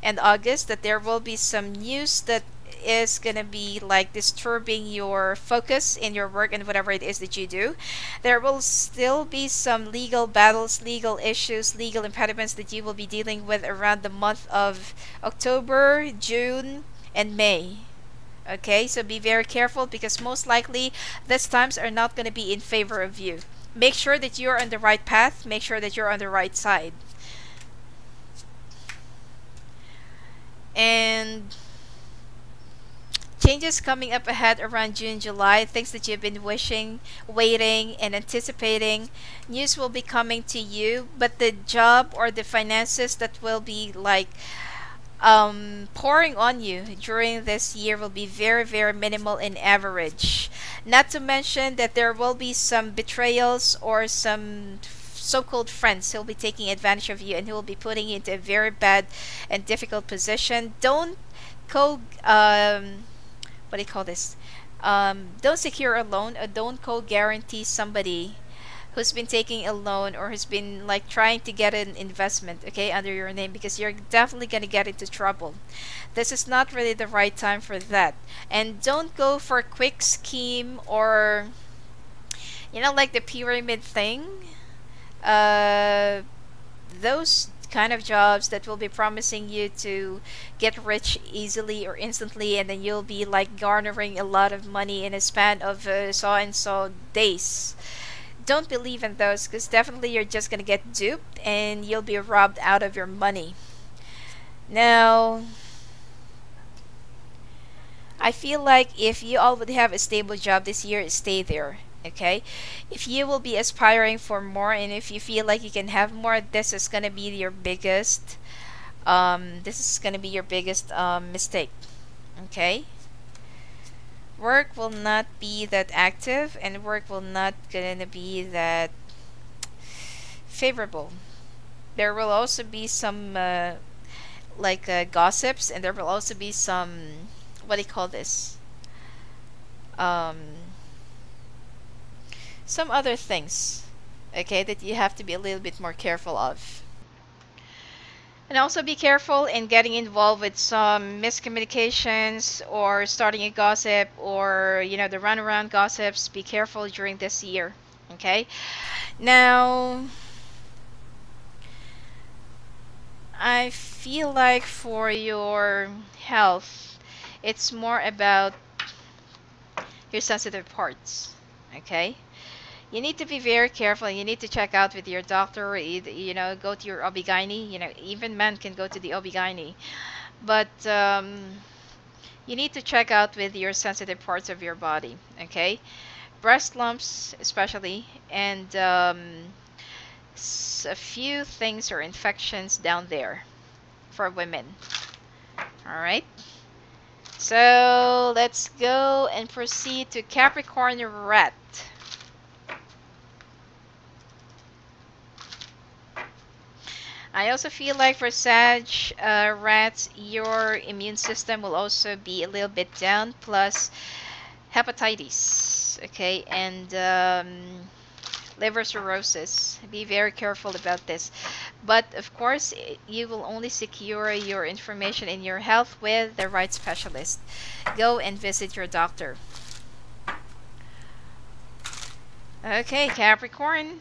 Speaker 1: and August, that there will be some news that is going to be like disturbing your focus in your work and whatever it is that you do. There will still be some legal battles, legal issues, legal impediments that you will be dealing with around the month of October, June, and May. Okay, so be very careful, because most likely these times are not going to be in favor of you. Make sure that you're on the right path. Make sure that you're on the right side. And changes coming up ahead around June, July, things that you've been wishing, waiting, and anticipating. News will be coming to you, but the job or the finances that will be like pouring on you during this year will be very, very minimal in average. Not to mention that there will be some betrayals or some so-called friends who will be taking advantage of you and who will be putting you into a very bad and difficult position. Don't what do you call this? Don't secure a loan, or don't co-guarantee somebody who's been taking a loan or who's been like trying to get an investment, okay, under your name, because you're definitely going to get into trouble. This is not really the right time for that. And don't go for a quick scheme or, you know, like the pyramid thing. Those kind of jobs that will be promising you to get rich easily or instantly, and then you'll be like garnering a lot of money in a span of so and so days. Don't believe in those, because definitely you're just gonna get duped and you'll be robbed out of your money. Now, I feel like if you all would have a stable job this year, stay there. Okay, if you will be aspiring for more, and if you feel like you can have more, this is gonna be your biggest mistake. Okay, work will not be that active, and work will not gonna be that favorable. There will also be some gossips, and there will also be some, what do you call this, some other things, okay, that you have to be a little bit more careful of. And also be careful in getting involved with some miscommunications or starting a gossip, or, you know, the runaround gossips. Be careful during this year, okay? Now, I feel like for your health, it's more about your sensitive parts, okay? You need to be very careful. You need to check out with your doctor, you know, go to your OB-GYN. You know, even men can go to the OB-GYN. But you need to check out with your sensitive parts of your body, okay? Breast lumps especially, and a few things or infections down there for women. All right. So let's go and proceed to Capricorn Rat. I also feel like for Sag rats, your immune system will also be a little bit down, plus hepatitis, okay, and liver cirrhosis. Be very careful about this. But of course, you will only secure your information in your health with the right specialist. Go and visit your doctor. Okay, Capricorn.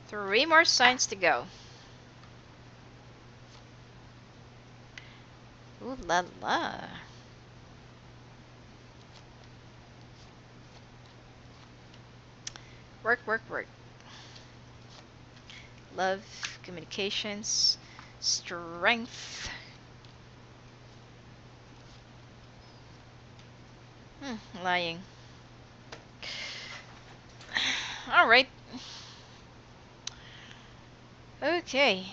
Speaker 1: 3 more signs to go. Ooh la la. Work, work, work. Love, communications, strength. Lying. Alright. Okay.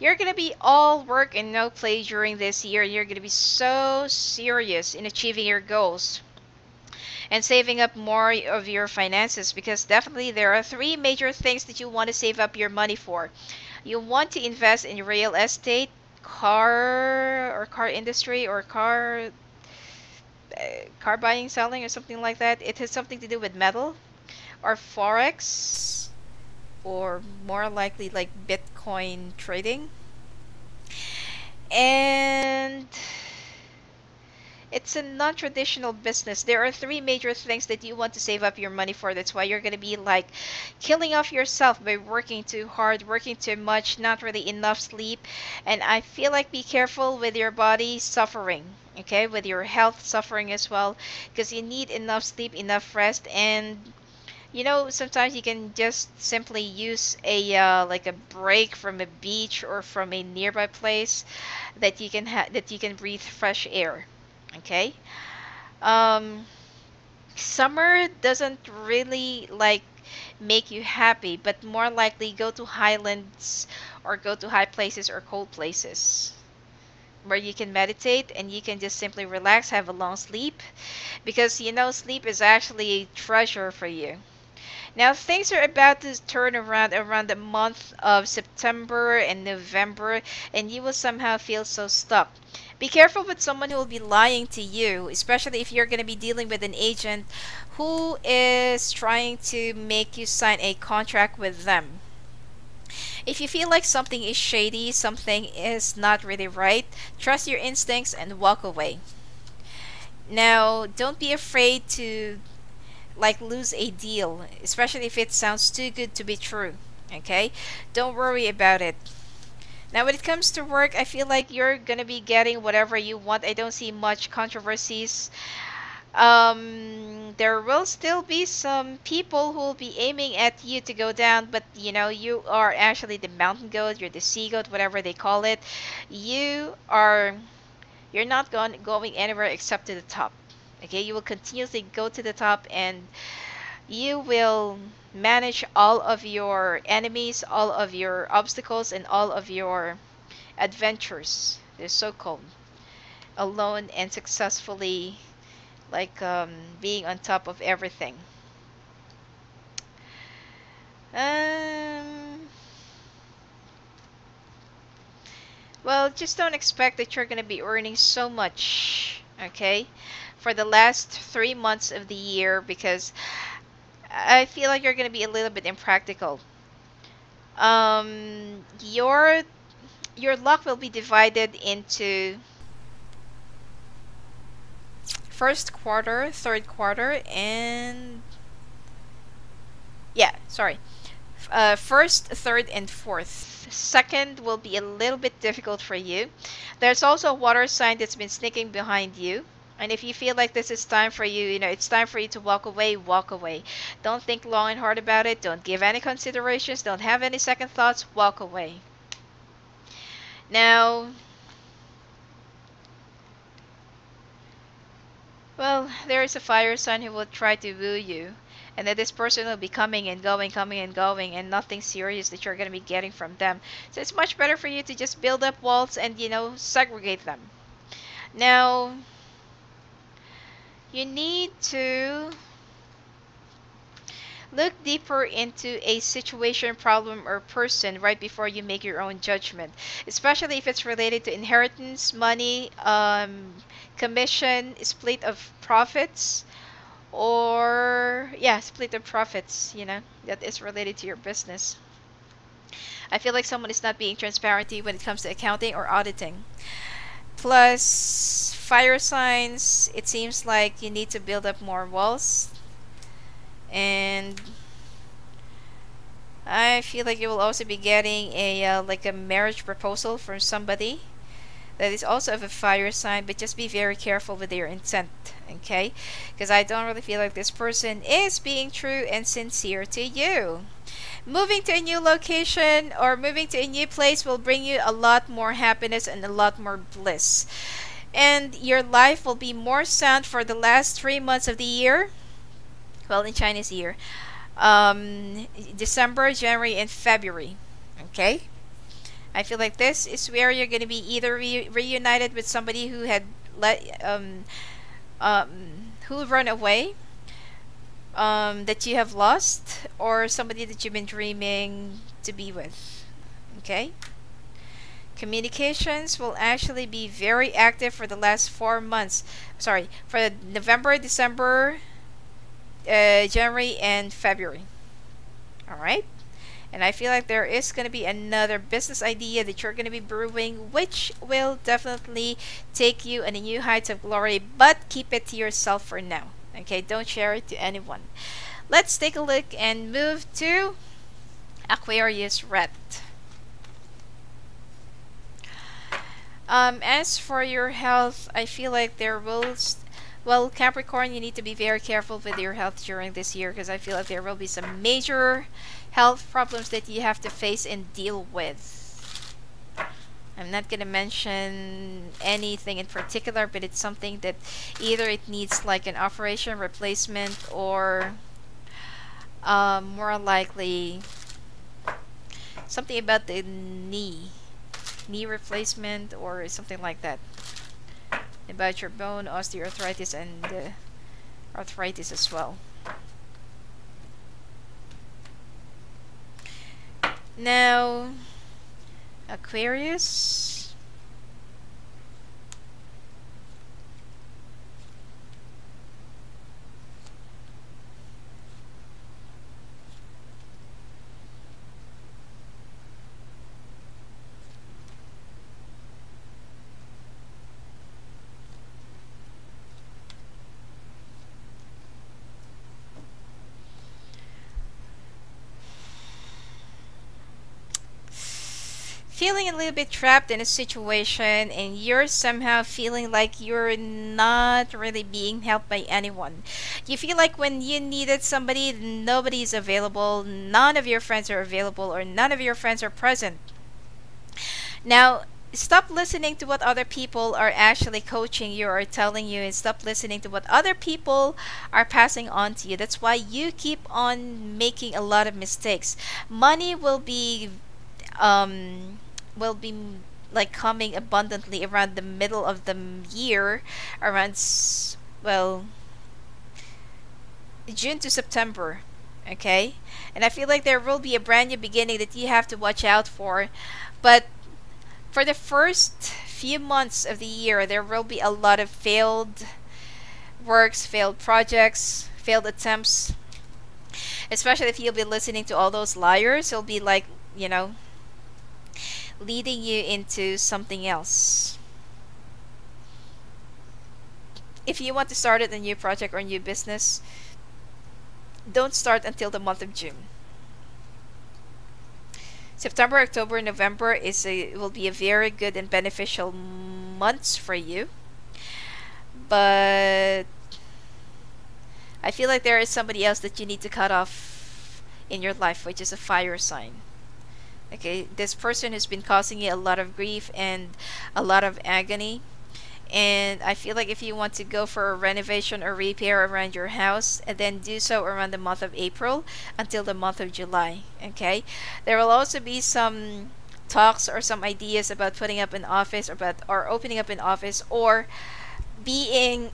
Speaker 1: You're gonna be all work and no play during this year. You're gonna be so serious in achieving your goals and saving up more of your finances, because definitely there are three major things that you want to save up your money for. You want to invest in real estate, car industry, or car buying, selling, or something like that. It has something to do with metal or forex, or more likely like Bitcoin trading. And it's a non-traditional business. There are three major things that you want to save up your money for. That's why you're going to be like killing off yourself by working too hard, working too much, not really enough sleep. And I feel like be careful with your body suffering, okay, with your health suffering as well, because you need enough sleep, enough rest. And you know, sometimes you can just simply use a like a break from a beach or from a nearby place that you can that you can breathe fresh air. Okay. Um, Summer doesn't really like make you happy, but more likely go to highlands or go to high places or cold places where you can meditate and you can just simply relax, have a long sleep, because you know sleep is actually a treasure for you. Now things are about to turn around the month of September and November, and you will somehow feel so stuck. Be careful with someone who will be lying to you, especially if you're going to be dealing with an agent who is trying to make you sign a contract with them. If you feel like something is shady, something is not really right, trust your instincts and walk away. Now, don't be afraid to like lose a deal, especially if it sounds too good to be true. Okay? Don't worry about it. Now when it comes to work, I feel like you're gonna be getting whatever you want. I don't see much controversies. There will still be some people who will be aiming at you to go down, but you know, you are actually the mountain goat, you're the sea goat, whatever they call it. You're not going anywhere except to the top. Okay, you will continuously go to the top, and you will manage all of your enemies, all of your obstacles, and all of your adventures. They're so called alone and successfully, like being on top of everything. Um, well, just don't expect that you're going to be earning so much, okay, for the last 3 months of the year, because I feel like you're going to be a little bit impractical. Um, your your luck will be divided into first quarter, third quarter, and yeah, sorry. First, third, and fourth. Second will be a little bit difficult for you. There's also a water sign that's been sneaking behind you. And if you feel like this is time for you, you know, it's time for you to walk away, walk away. Don't think long and hard about it. Don't give any considerations. Don't have any second thoughts. Walk away. Now, well, there is a fire sign who will try to woo you. And that this person will be coming and going, and nothing serious that you're going to be getting from them. So it's much better for you to just build up walls and, you know, segregate them. Now, you need to look deeper into a situation, problem, or person right before you make your own judgment, especially if it's related to inheritance, money, commission, split of profits, or yeah, split of profits, you know, that is related to your business. I feel like someone is not being transparent when it comes to accounting or auditing. Plus, fire signs, it seems like you need to build up more walls. And I feel like you will also be getting a like a marriage proposal from somebody that is also of a fire sign, but just be very careful with your intent, okay? Because I don't really feel like this person is being true and sincere to you. Moving to a new location or moving to a new place will bring you a lot more happiness and a lot more bliss. And your life will be more sound for the last 3 months of the year. Well, in Chinese year. December, January, and February. Okay? I feel like this is where you're going to be either reunited with somebody who had who run away, that you have lost, or somebody that you've been dreaming to be with. Okay? Communications will actually be very active for the last 4 months. Sorry, for November, December, January, and February. Alright? And I feel like there is going to be another business idea that you're going to be brewing, which will definitely take you on a new heights of glory, but keep it to yourself for now. Okay, don't share it to anyone. Let's take a look and move to Aquarius Red. As for your health, I feel like there will... Well, Capricorn, you need to be very careful with your health during this year, because I feel like there will be some major health problems that you have to face and deal with. I'm not going to mention anything in particular, but it's something that either it needs like an operation replacement, or more likely something about the knee replacement or something like that. About your bone, osteoarthritis, and arthritis as well. Now, Aquarius. Feeling a little bit trapped in a situation, and you're somehow feeling like you're not really being helped by anyone. You feel like when you needed somebody, nobody's available, none of your friends are available, or none of your friends are present. Now, stop listening to what other people are actually coaching you or telling you, and stop listening to what other people are passing on to you. That's why you keep on making a lot of mistakes. Money will be like coming abundantly around the middle of the year, around well, June to September. Okay, and I feel like there will be a brand new beginning that you have to watch out for. But for the first few months of the year, there will be a lot of failed works, failed projects, failed attempts, especially if you'll be listening to all those liars. It'll be like, you know, leading you into something else. If you want to start a new project or a new business, don't start until the month of June. September, October, November will be a very good and beneficial months for you. But I feel like there is somebody else that you need to cut off in your life, which is a fire sign. Okay, this person has been causing you a lot of grief and a lot of agony. And I feel like if you want to go for a renovation or repair around your house, and then do so around the month of April until the month of July. Okay, there will also be some talks or some ideas about putting up an office, or opening up an office, or being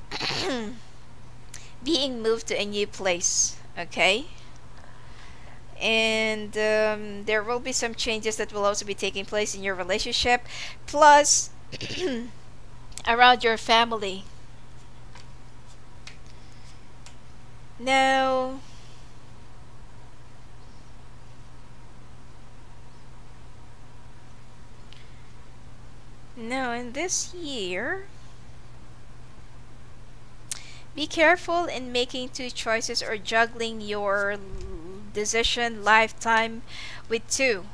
Speaker 1: being moved to a new place. Okay, and there will be some changes that will also be taking place in your relationship, plus around your family. Now, in this year, be careful in making two choices or juggling your decision lifetime with two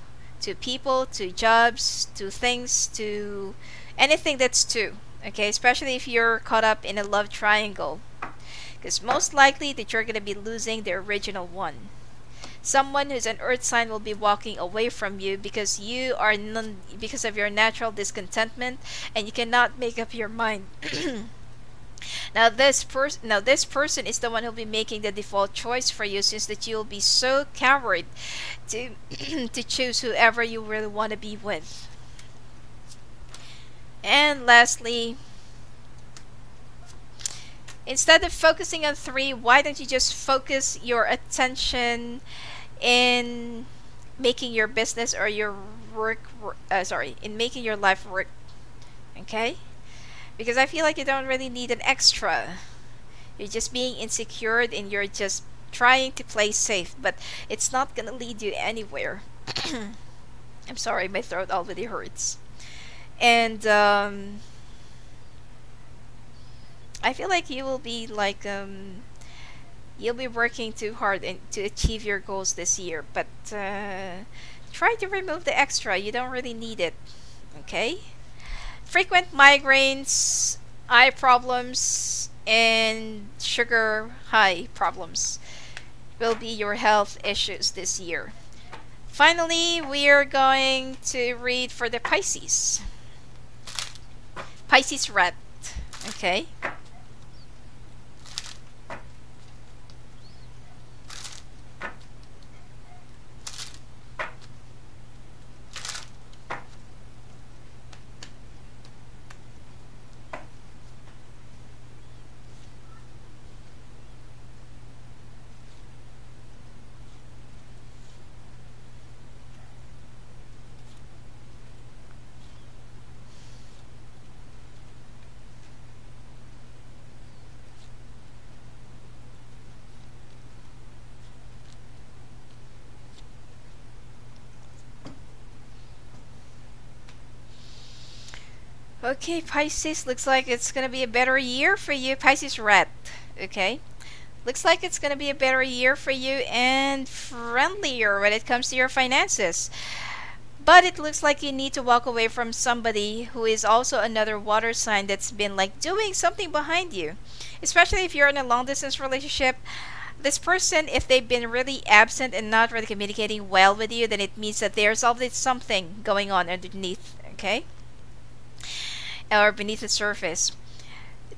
Speaker 1: people, two jobs, two things, to anything that's two. Okay, especially if you're caught up in a love triangle, because most likely that you're going to be losing the original one. Someone who's an earth sign will be walking away from you because you are because of your natural discontentment, and you cannot make up your mind. Now this person is the one who'll be making the default choice for you, since that you'll be so coward to to choose whoever you really want to be with. And lastly, instead of focusing on 3, why don't you just focus your attention in making your business or your work, in making your life work, okay? Because I feel like you don't really need an extra. You're just being insecure and you're just trying to play safe, but it's not gonna lead you anywhere. I'm sorry, my throat already hurts. And I feel like you will be like you'll be working too hard to achieve your goals this year, but try to remove the extra. You don't really need it, okay? Frequent migraines, eye problems, and sugar high problems will be your health issues this year. Finally, we are going to read for the Pisces. Pisces rat, okay? Okay, Pisces, looks like it's gonna be a better year for you. Pisces rat, okay? Looks like it's gonna be a better year for you and friendlier when it comes to your finances. But it looks like you need to walk away from somebody who is also another water sign that's been like doing something behind you. Especially if you're in a long distance relationship. This person, if they've been really absent and not really communicating well with you, then it means that there's always something going on underneath, okay? Or beneath the surface.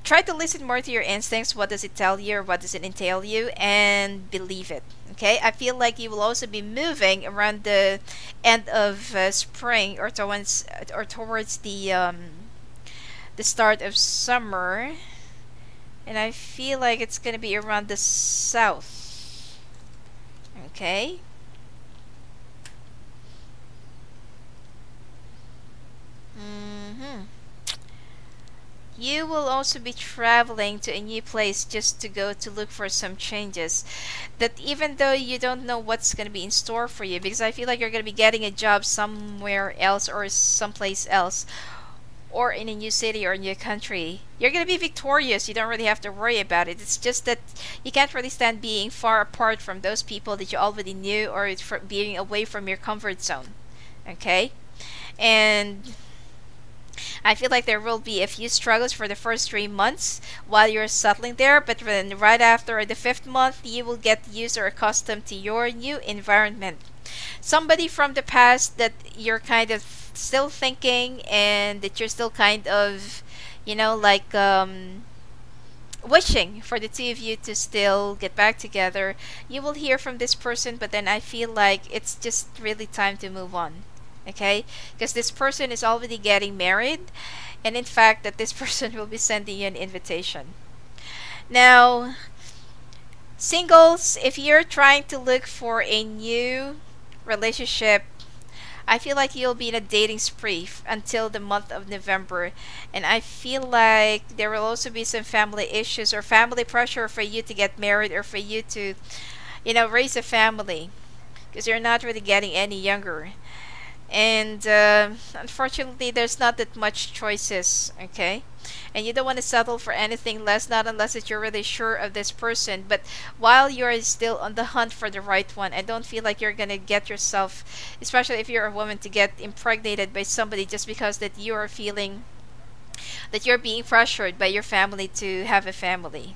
Speaker 1: Try to listen more to your instincts. What does it tell you, or what does it entail you, and believe it, okay? I feel like you will also be moving around the end of spring, or towards the start of summer, and I feel like it's gonna be around the south, okay? You will also be traveling to a new place just to go to look for some changes. That even though you don't know what's going to be in store for you, because I feel like you're going to be getting a job somewhere else or someplace else, or in a new city or a new country, you're going to be victorious. You don't really have to worry about it. It's just that you can't really stand being far apart from those people that you already knew, or being away from your comfort zone, okay? And I feel like there will be a few struggles for the first 3 months while you're settling there, but then right after the 5th month, you will get used or accustomed to your new environment. Somebody from the past that you're kind of still thinking, and that you're still kind of, you know, like wishing for the two of you to still get back together. You will hear from this person, but then I feel like it's just really time to move on. Okay, because this person is already getting married, and in fact that this person will be sending you an invitation. Now, singles, if you're trying to look for a new relationship, I feel like you'll be in a dating spree until the month of November, and I feel like there will also be some family issues or family pressure for you to get married, or for you to, you know, raise a family, because you're not really getting any younger. And unfortunately, there's not that much choices, okay? And you don't want to settle for anything less, not unless that you're really sure of this person. But while you're still on the hunt for the right one, I don't feel like you're gonna get yourself, especially if you're a woman, to get impregnated by somebody just because that you are feeling that you're being pressured by your family to have a family.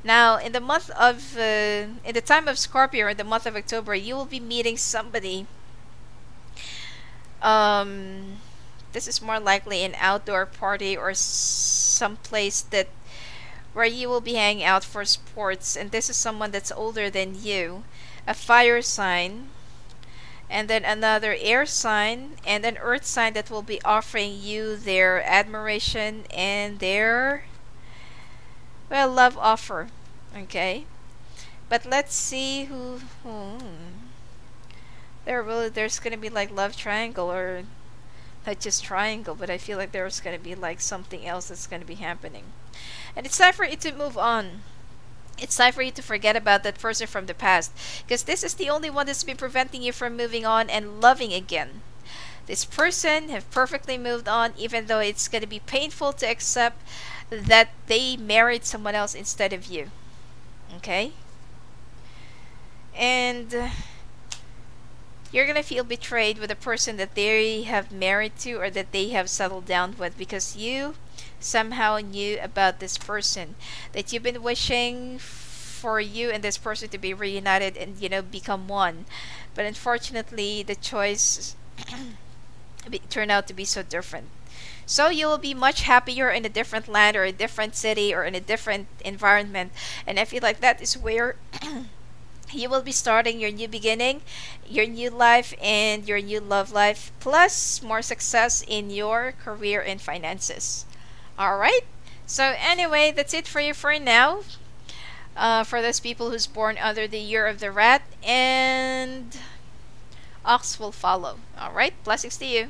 Speaker 1: Now, in the month of, in the time of Scorpio, in the month of October, you will be meeting somebody. This is more likely an outdoor party or some place that where you will be hanging out for sports, and this is someone that's older than you, a fire sign, and then another air sign, and an earth sign that will be offering you their admiration and their, well, love offer. Okay, but let's see who. There's gonna be like love triangle, or not just triangle, but I feel like there's gonna be like something else that's gonna be happening. And it's time for you to move on. It's time for you to forget about that person from the past, because this is the only one that's been preventing you from moving on and loving again. This person have perfectly moved on, even though it's going to be painful to accept that they married someone else instead of you. Okay? And you're going to feel betrayed with the person that they have married to or that they have settled down with, because you somehow knew about this person, that you've been wishing for you and this person to be reunited and, you know, become one. But unfortunately, the choice turned out to be so different. So you will be much happier in a different land or a different city or in a different environment. And I feel like that is where you will be starting your new beginning, your new life, and your new love life, plus more success in your career and finances. Alright, so anyway, that's it for you for now. For those people who's born under the year of the rat, and ox will follow. Alright, blessings to you.